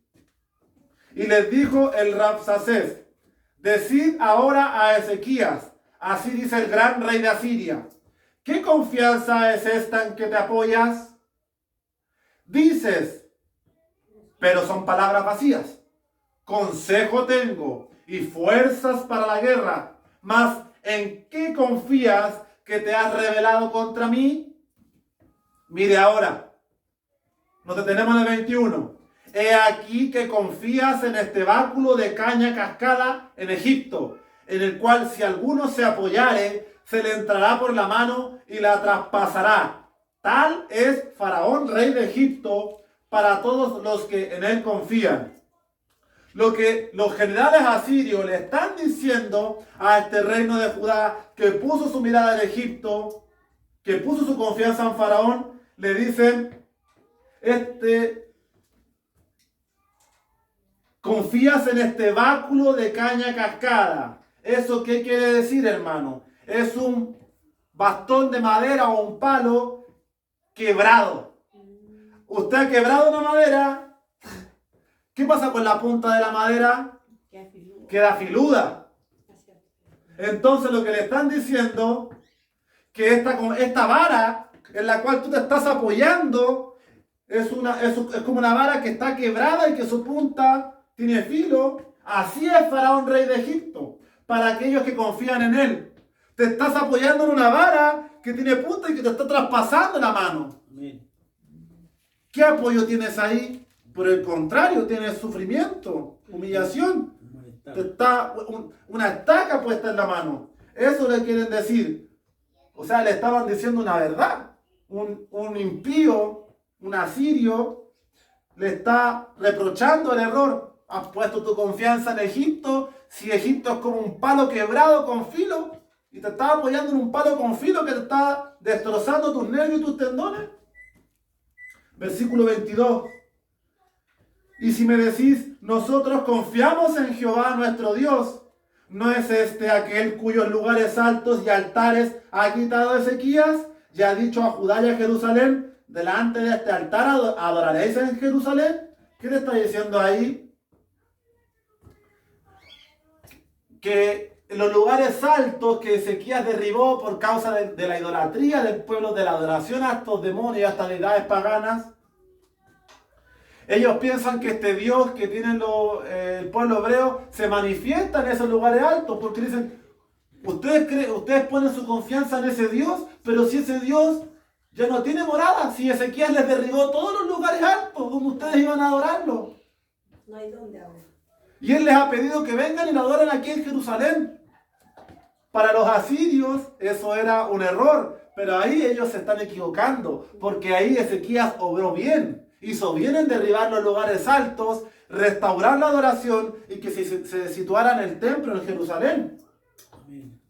y les dijo el Rabsacés: decid ahora a Ezequías, así dice el gran rey de Asiria, ¿qué confianza es esta en que te apoyas? Dices, pero son palabras vacías. Consejo tengo y fuerzas para la guerra, mas ¿en qué confías que te has rebelado contra mí? Mire ahora, nos detenemos en el 21. He aquí que confías en este báculo de caña cascada en Egipto, en el cual si alguno se apoyare, se le entrará por la mano y la traspasará. Tal es Faraón, rey de Egipto, para todos los que en él confían. Lo que los generales asirios le están diciendo a este reino de Judá, que puso su mirada en Egipto, que puso su confianza en Faraón, le dicen: confías en este báculo de caña cascada. ¿Eso qué quiere decir, hermano? Es un bastón de madera o un palo quebrado. Usted ha quebrado una madera. ¿Qué pasa con la punta de la madera? Queda filuda. Entonces lo que le están diciendo, que esta vara en la cual tú te estás apoyando es como una vara que está quebrada y que su punta tiene filo. Así es Faraón, rey de Egipto, para aquellos que confían en él. Te estás apoyando en una vara que tiene punta y que te está traspasando la mano. Amén. ¿Qué apoyo tienes ahí? Por el contrario, tienes sufrimiento, humillación. Está una estaca puesta en la mano. Eso le quieren decir. O sea, le estaban diciendo una verdad. Un impío, un asirio, le está reprochando el error. Has puesto tu confianza en Egipto. Si Egipto es como un palo quebrado con filo, y te está apoyando en un palo con filo que te está destrozando tus nervios y tus tendones. Versículo 22. Y si me decís, nosotros confiamos en Jehová nuestro Dios, ¿no es este aquel cuyos lugares altos y altares ha quitado Ezequías? Ya ha dicho a Judá y a Jerusalén, delante de este altar adoraréis en Jerusalén. ¿Qué le está diciendo ahí? Que en los lugares altos que Ezequías derribó por causa de la idolatría del pueblo, de la adoración a estos demonios y a estas deidades paganas, ellos piensan que este Dios que tiene el pueblo hebreo se manifiesta en esos lugares altos, porque dicen, ustedes ponen su confianza en ese Dios, pero si ese Dios ya no tiene morada, si Ezequías les derribó todos los lugares altos donde ustedes iban a adorarlo. No hay dónde ahora. Y Él les ha pedido que vengan y lo adoren aquí en Jerusalén. Para los asirios eso era un error, pero ahí ellos se están equivocando, porque ahí Ezequías obró bien. Hizo bien en derribar los lugares altos, restaurar la adoración y que se situara en el templo en Jerusalén. Amén.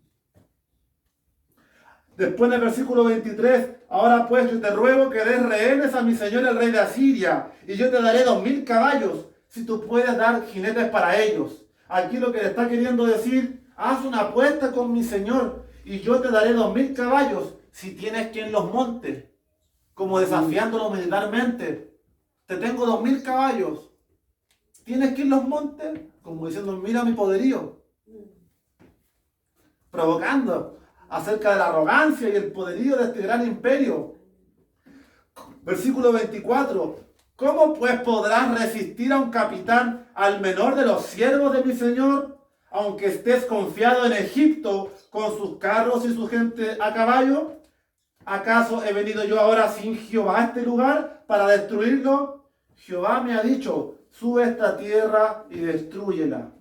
Después del versículo 23, ahora pues yo te ruego que des rehenes a mi señor el rey de Asiria, y yo te daré 2000 caballos, si tú puedes dar jinetes para ellos. Aquí lo que le está queriendo decir, haz una apuesta con mi señor, y yo te daré 2000 caballos, si tienes quien los monte, como desafiándolo militarmente. Te tengo 2000 caballos, ¿tienes quien los monte? Como diciendo, mira mi poderío. Provocando acerca de la arrogancia y el poderío de este gran imperio. Versículo 24. ¿Cómo pues podrás resistir a un capitán, al menor de los siervos de mi señor, aunque estés confiado en Egipto con sus carros y su gente a caballo? ¿Acaso he venido yo ahora sin Jehová a este lugar para destruirlo? Jehová me ha dicho, sube esta tierra y destrúyela.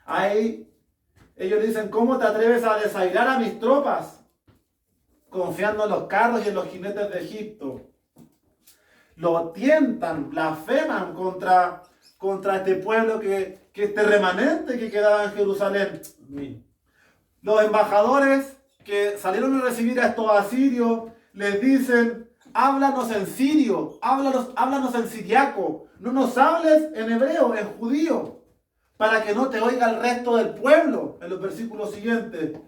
Ahí ellos dicen, ¿cómo te atreves a desairar a mis tropas? Confiando en los carros y en los jinetes de Egipto. Lo tientan, blasfeman contra este pueblo, que este remanente que quedaba en Jerusalén. Amén. Los embajadores que salieron a recibir a estos asirios les dicen, háblanos en sirio, háblanos en siriaco, no nos hables en hebreo, en judío, para que no te oiga el resto del pueblo, en los versículos siguientes.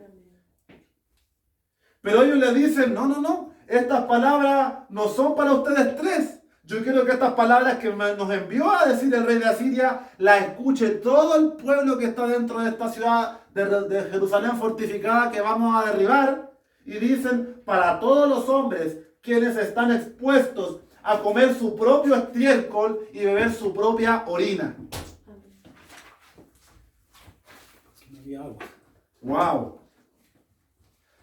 Pero ellos le dicen, no, estas palabras no son para ustedes tres. Yo quiero que estas palabras que nos envió a decir el rey de Asiria, las escuche todo el pueblo que está dentro de esta ciudad de Jerusalén fortificada que vamos a derribar. Y dicen, para todos los hombres quienes están expuestos a comer su propio estiércol y beber su propia orina. No había agua. ¡Wow!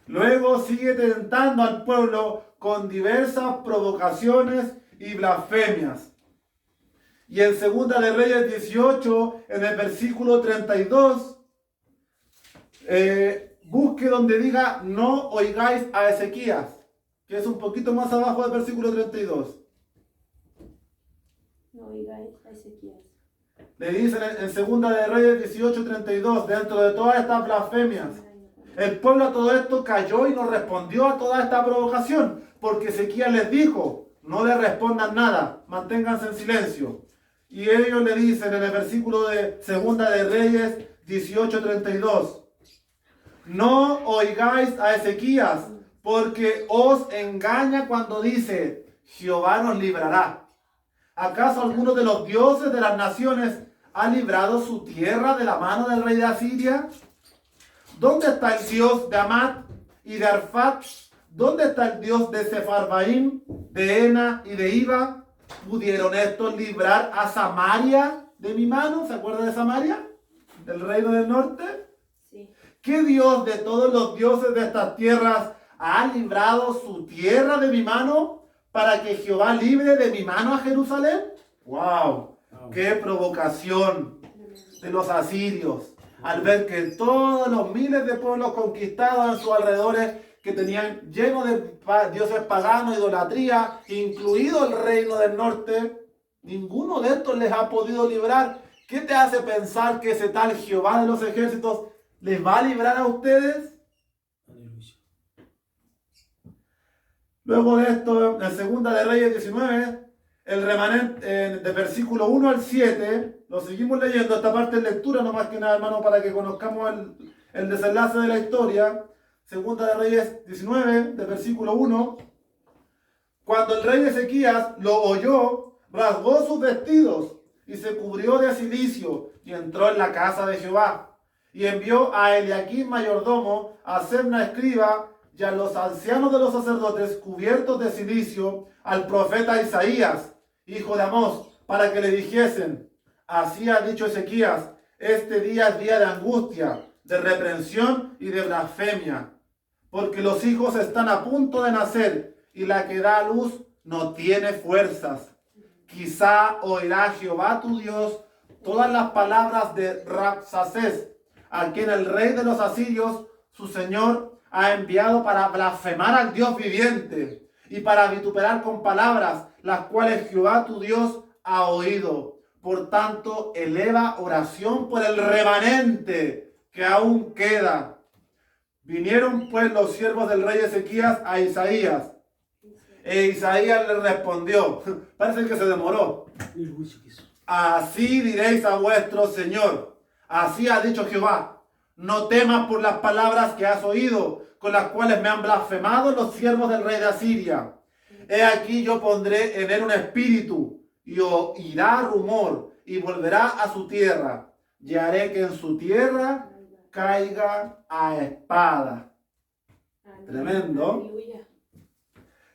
Luego sigue tentando al pueblo con diversas provocaciones y blasfemias. Y en Segunda de Reyes 18, en el versículo 32, busque donde diga, no oigáis a Ezequías, que es un poquito más abajo del versículo 32. No oigáis a Ezequías. Le dicen en Segunda de Reyes 18, 32, dentro de todas estas blasfemias, el pueblo a todo esto cayó y no respondió a toda esta provocación, porque Ezequías les dijo, no le respondan nada, manténganse en silencio. Y ellos le dicen en el versículo de Segunda de Reyes 18, 32, no oigáis a Ezequías, porque os engaña cuando dice, Jehová nos librará. ¿Acaso alguno de los dioses de las naciones ha librado su tierra de la mano del rey de Asiria? ¿Dónde está el Dios de Amat y de Arfat? ¿Dónde está el Dios de Sefarvaim, de Ena y de Iba? ¿Pudieron estos librar a Samaria de mi mano? ¿Se acuerda de Samaria? ¿Del reino del norte? Sí. ¿Qué Dios de todos los dioses de estas tierras ha librado su tierra de mi mano para que Jehová libre de mi mano a Jerusalén? ¡Wow! ¡Qué provocación de los asirios! Al ver que todos los miles de pueblos conquistados en sus alrededores, que tenían lleno de dioses paganos, idolatría, incluido el reino del norte, ninguno de estos les ha podido librar. ¿Qué te hace pensar que ese tal Jehová de los ejércitos les va a librar a ustedes? Luego de esto, en Segunda de Reyes 19, el remanente de versículo 1 al 7, lo seguimos leyendo, esta parte de lectura, no más que nada, hermano, para que conozcamos el desenlace de la historia. Segunda de Reyes 19, de versículo 1. Cuando el rey Ezequías lo oyó, rasgó sus vestidos y se cubrió de cilicio y entró en la casa de Jehová. Y envió a Eliaquim mayordomo, a Sebna escriba y a los ancianos de los sacerdotes cubiertos de cilicio, al profeta Isaías, hijo de Amós, para que le dijesen: así ha dicho Ezequías, este día es día de angustia, de reprensión y de blasfemia, porque los hijos están a punto de nacer y la que da a luz no tiene fuerzas. Quizá oirá Jehová tu Dios todas las palabras de Rabsacés, a quien el rey de los asirios, su señor, ha enviado para blasfemar al Dios viviente y para vituperar con palabras, las cuales Jehová tu Dios ha oído. Por tanto, eleva oración por el remanente que aún queda. Vinieron pues los siervos del rey Ezequías a Isaías, e Isaías le respondió, parece que se demoró: así diréis a vuestro Señor, así ha dicho Jehová, no temas por las palabras que has oído, con las cuales me han blasfemado los siervos del rey de Asiria. He aquí yo pondré en él un espíritu, y oirá rumor, y volverá a su tierra, y haré que en su tierra caiga a espada. Tremendo. Aleluya.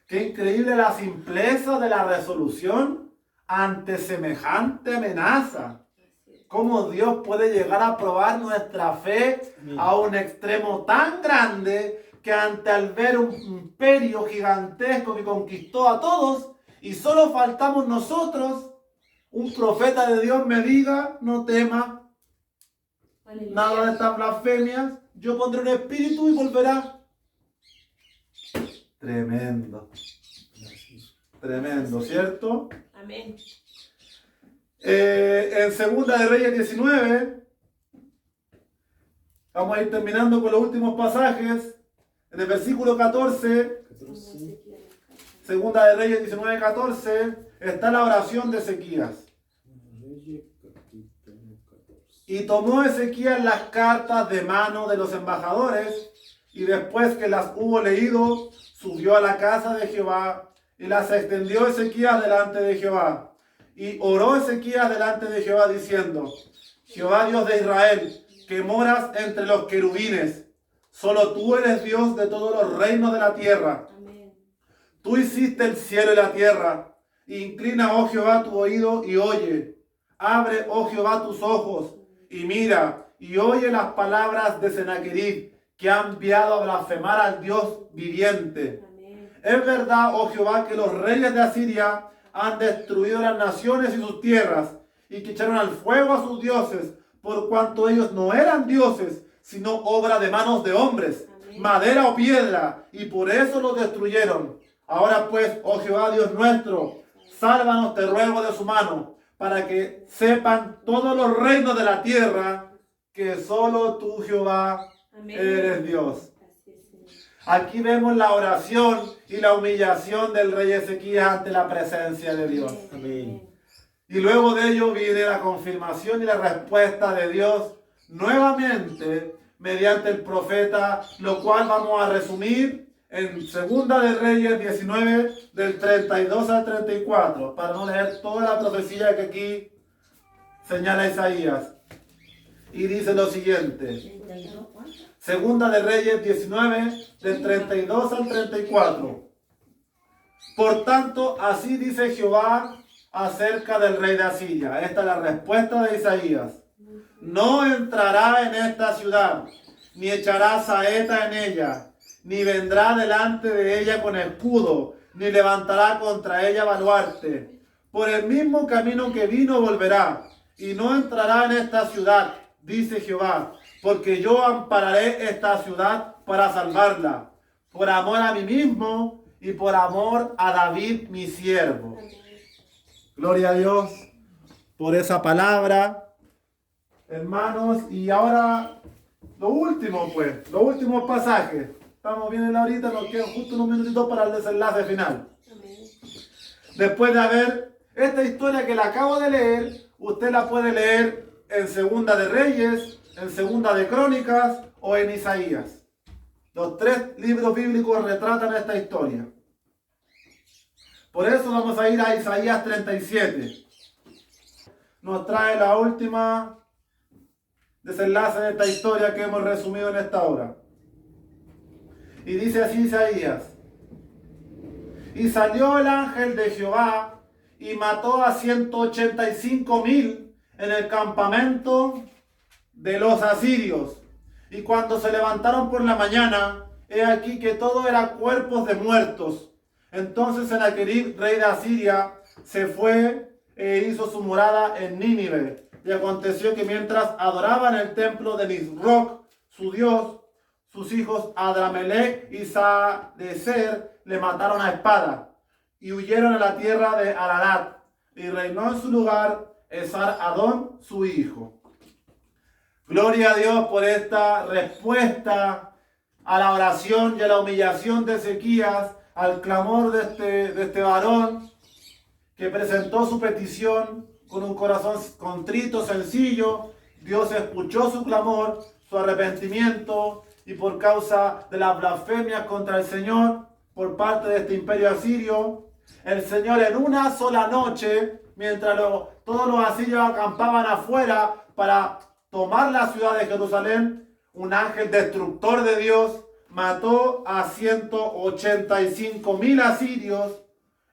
Qué increíble la simpleza de la resolución ante semejante amenaza. Cómo Dios puede llegar a probar nuestra fe a un extremo tan grande que ante al ver un imperio gigantesco que conquistó a todos y solo faltamos nosotros, un profeta de Dios me diga: no temas Aleluya. nada de estas blasfemias, yo pondré un espíritu y volverá. Tremendo. Tremendo, ¿cierto? Amén. En Segunda de Reyes 19, vamos a ir terminando con los últimos pasajes. En el versículo 14, Segunda de Reyes 19, 14, está la oración de Ezequías. Y tomó Ezequías las cartas de mano de los embajadores, y después que las hubo leído, subió a la casa de Jehová, y las extendió Ezequías delante de Jehová. Y oró Ezequías delante de Jehová, diciendo: Jehová Dios de Israel, que moras entre los querubines, solo tú eres Dios de todos los reinos de la tierra. Amén. Tú hiciste el cielo y la tierra. Inclina, oh Jehová, tu oído y oye. Abre, oh Jehová, tus ojos y mira y oye las palabras de Sennacherib, que ha enviado a blasfemar al Dios viviente. Amén. Es verdad, oh Jehová, que los reyes de Asiria han destruido las naciones y sus tierras, y que echaron al fuego a sus dioses, por cuanto ellos no eran dioses, sino obra de manos de hombres, Amén. madera o piedra, y por eso los destruyeron. Ahora pues, oh Jehová Dios nuestro, sálvanos, te ruego, de su mano, para que sepan todos los reinos de la tierra que solo tú, Jehová, Amén. eres Dios. Así es, Señor. Aquí vemos la oración y la humillación del rey Ezequías ante la presencia de Dios. Amén. Y luego de ello viene la confirmación y la respuesta de Dios nuevamente mediante el profeta, lo cual vamos a resumir en Segunda de Reyes 19, del 32 al 34, para no leer toda la profecía que aquí señala Isaías. Y dice lo siguiente: Segunda de Reyes 19, del 32 al 34. Por tanto, así dice Jehová acerca del rey de Asiria. Esta es la respuesta de Isaías. No entrará en esta ciudad, ni echará saeta en ella, ni vendrá delante de ella con escudo, ni levantará contra ella baluarte. Por el mismo camino que vino volverá, y no entrará en esta ciudad, dice Jehová, porque yo ampararé esta ciudad para salvarla, por amor a mí mismo y por amor a David mi siervo. Gloria a Dios por esa palabra, hermanos. Y ahora lo último, pues, los últimos pasajes. Estamos bien en la horita, nos quedan justo unos minutitos para el desenlace final. Amén. Después de haber esta historia que la acabo de leer, usted la puede leer en Segunda de Reyes, en Segunda de Crónicas o en Isaías. Los tres libros bíblicos retratan esta historia. Por eso vamos a ir a Isaías 37. Nos trae la última desenlace de esta historia que hemos resumido en esta hora. Y dice así Isaías: y salió el ángel de Jehová y mató a 185,000 en el campamento de los asirios. Y cuando se levantaron por la mañana, he aquí que todo era cuerpos de muertos. Entonces Sennacherib, rey de Asiria, se fue e hizo su morada en Nínive. Y aconteció que mientras adoraban el templo de Nisroch, su dios, sus hijos Adramelech y Sarecer le mataron a espada y huyeron a la tierra de Ararat, y reinó en su lugar Esar-Adón, su hijo. Gloria a Dios por esta respuesta a la oración y a la humillación de Ezequías, al clamor de este varón que presentó su petición con un corazón contrito, sencillo. Dios escuchó su clamor, su arrepentimiento, y por causa de las blasfemias contra el Señor por parte de este imperio asirio, el Señor en una sola noche, mientras todos los asirios acampaban afuera para tomar la ciudad de Jerusalén, un ángel destructor de Dios mató a 185,000 asirios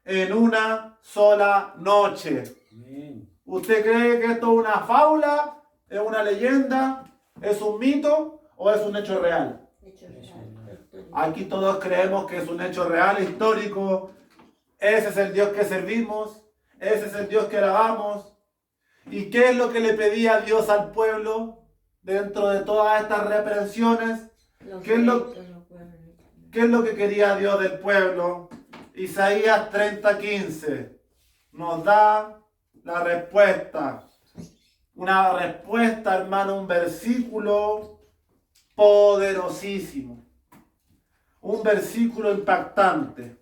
en una sola noche. Amén. ¿Usted cree que esto es una fábula, es una leyenda, es un mito o es un hecho real? Hecho real. Aquí todos creemos que es un hecho real, histórico. Ese es el Dios que servimos, ese es el Dios que alabamos. ¿Y qué es lo que le pedía Dios al pueblo dentro de todas estas reprensiones? ¿Qué es lo que quería Dios del pueblo? Isaías 30:15 nos da la respuesta. Una respuesta, hermano, un versículo poderosísimo. Un versículo impactante,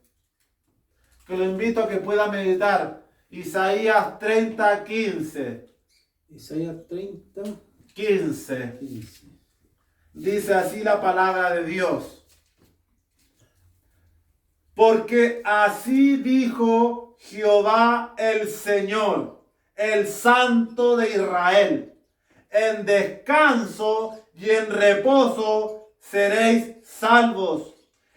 que lo invito a que pueda meditar. Isaías 30:15. Isaías 30, 15. 15. Dice así la palabra de Dios: porque así dijo Jehová el Señor, el Santo de Israel: en descanso y en reposo seréis salvos,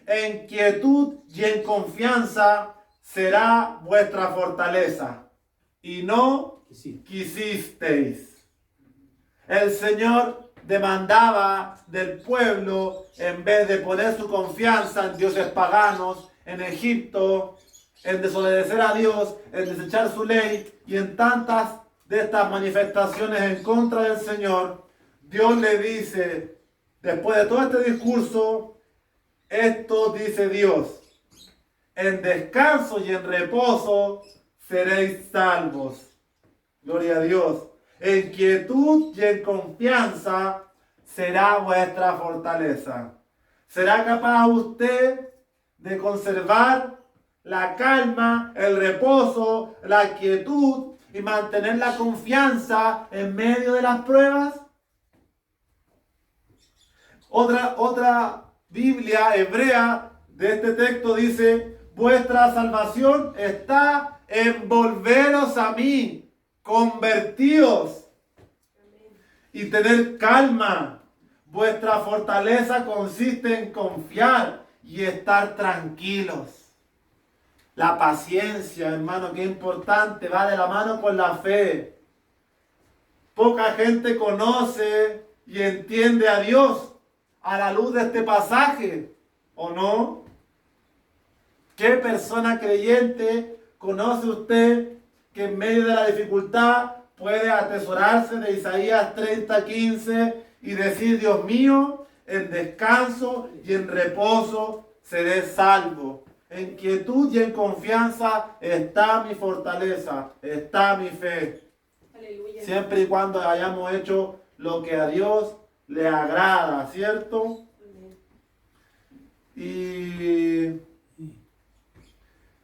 en quietud y en confianza será vuestra fortaleza, y no quisisteis. El Señor demandaba del pueblo, en vez de poner su confianza en dioses paganos, en Egipto, en desobedecer a Dios, en desechar su ley y en tantas de estas manifestaciones en contra del Señor, Dios le dice, después de todo este discurso, esto dice Dios: en descanso y en reposo seréis salvos. Gloria a Dios. En quietud y en confianza será vuestra fortaleza. ¿Será capaz usted de conservar la calma, el reposo, la quietud y mantener la confianza en medio de las pruebas? Otra Biblia hebrea de este texto dice: vuestra salvación está en volveros a mí, convertíos y tener calma. Vuestra fortaleza consiste en confiar y estar tranquilos. La paciencia, hermano, que importante, va de la mano con la fe. Poca gente conoce y entiende a Dios a la luz de este pasaje, ¿o no? ¿Qué persona creyente conoce usted que en medio de la dificultad puede atesorarse de Isaías 30:15 y decir: Dios mío, en descanso y en reposo seré salvo? En quietud y en confianza está mi fortaleza, está mi fe. Aleluya. Siempre y cuando hayamos hecho lo que a Dios le agrada, ¿cierto? Amén. Y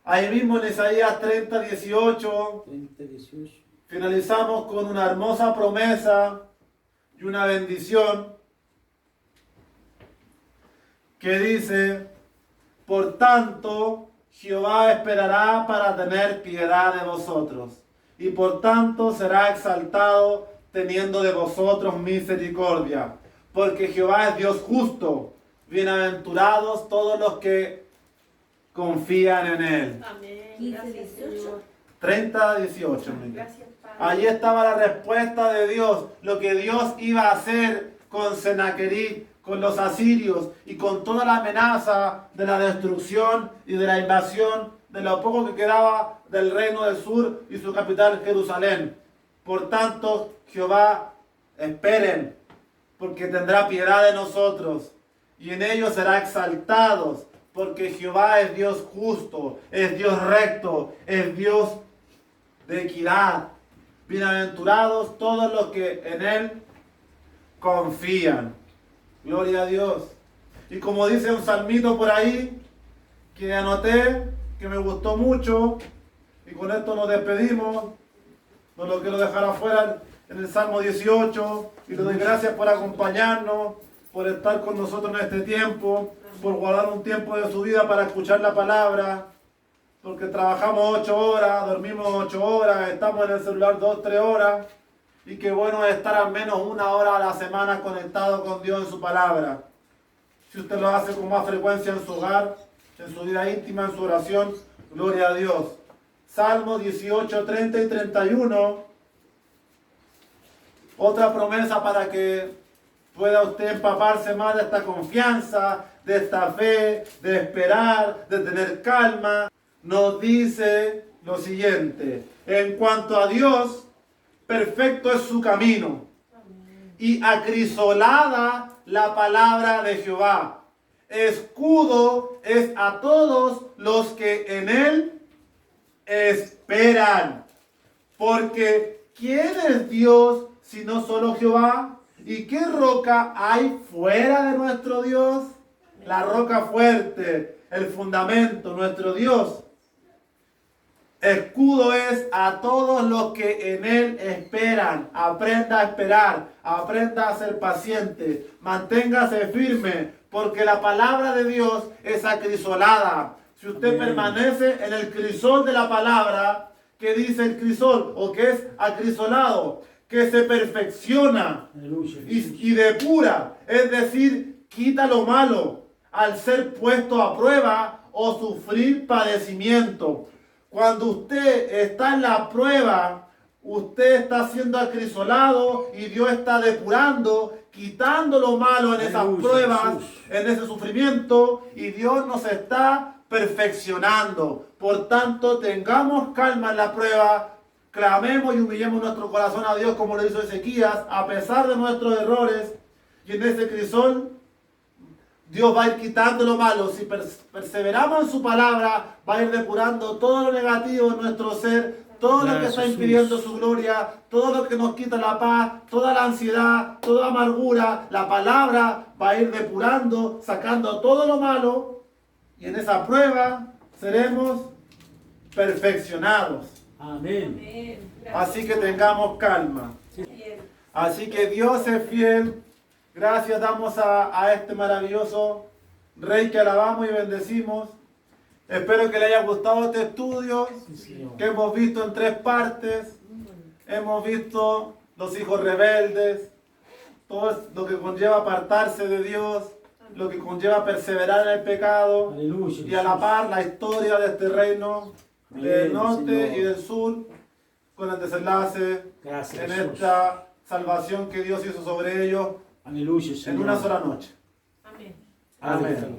ahí mismo en Isaías 30, 18, 30, 18. finalizamos con una hermosa promesa y una bendición que dice: por tanto, Jehová esperará para tener piedad de vosotros, y por tanto será exaltado teniendo de vosotros misericordia, porque Jehová es Dios justo. Bienaventurados todos los que confían en Él. Amén. 15, Gracias, 18. Señor. 30, 18. Gracias, Padre. Allí estaba la respuesta de Dios, lo que Dios iba a hacer con Sennacherib, con los asirios y con toda la amenaza de la destrucción y de la invasión de lo poco que quedaba del reino del sur y su capital Jerusalén. Por tanto, Jehová, esperen, porque tendrá piedad de nosotros, y en ellos será exaltados, porque Jehová es Dios justo, es Dios recto, es Dios de equidad. Bienaventurados todos los que en Él confían. Gloria a Dios. Y como dice un salmito por ahí, que anoté, que me gustó mucho, y con esto nos despedimos, no lo quiero dejar afuera, en el Salmo 18, y le doy gracias por acompañarnos, por estar con nosotros en este tiempo, por guardar un tiempo de su vida para escuchar la palabra, porque trabajamos 8 horas, dormimos 8 horas, estamos en el celular 2, 3 horas, y qué bueno es estar al menos 1 hora a la semana conectado con Dios en su palabra. Si usted lo hace con más frecuencia en su hogar, en su vida íntima, en su oración, gloria a Dios. Salmo 18, 30 y 31. Otra promesa para que pueda usted empaparse más de esta confianza, de esta fe, de esperar, de tener calma. Nos dice lo siguiente: en cuanto a Dios, perfecto es su camino, y acrisolada la palabra de Jehová. Escudo es a todos los que en él esperan. Porque ¿quién es Dios sino solo Jehová? ¿Y qué roca hay fuera de nuestro Dios? La roca fuerte, el fundamento, nuestro Dios. Escudo es a todos los que en Él esperan. Aprenda a esperar, aprenda a ser paciente, manténgase firme, porque la palabra de Dios es acrisolada. Si usted Amén. permanece en el crisol de la palabra, ¿qué dice el crisol? O que es acrisolado, que se perfecciona Aleluya. y depura, es decir, quita lo malo al ser puesto a prueba o sufrir padecimiento. Cuando usted está en la prueba, usted está siendo acrisolado y Dios está depurando, quitando lo malo en esas Aleluya, pruebas, Jesús. en ese sufrimiento, y Dios nos está perfeccionando. Por tanto, tengamos calma en la prueba, clamemos y humillemos nuestro corazón a Dios como lo hizo Ezequías, a pesar de nuestros errores, y en ese crisol Dios va a ir quitando lo malo. Si perseveramos en su palabra, va a ir depurando todo lo negativo en nuestro ser, todo lo que Gracias, está Jesús. impidiendo su gloria, todo lo que nos quita la paz, toda la ansiedad, toda amargura. La palabra va a ir depurando, sacando todo lo malo, y en esa prueba seremos perfeccionados. Amén. Amén. Gracias. Así que tengamos calma. Bien. Así que Dios es fiel. Gracias damos a este maravilloso Rey que alabamos y bendecimos. Espero que le haya gustado este estudio Sí, Señor. que hemos visto en 3 partes. Hemos visto los hijos rebeldes, todo lo que conlleva apartarse de Dios, lo que conlleva perseverar en el pecado, Aleluya. y a la par la historia de este reino del Amén, norte Señor. y del sur, con el desenlace Gracias, en Jesús. esta salvación que Dios hizo sobre ellos Aleluya, Señor. en una sola noche. Amén. Amén. Amén.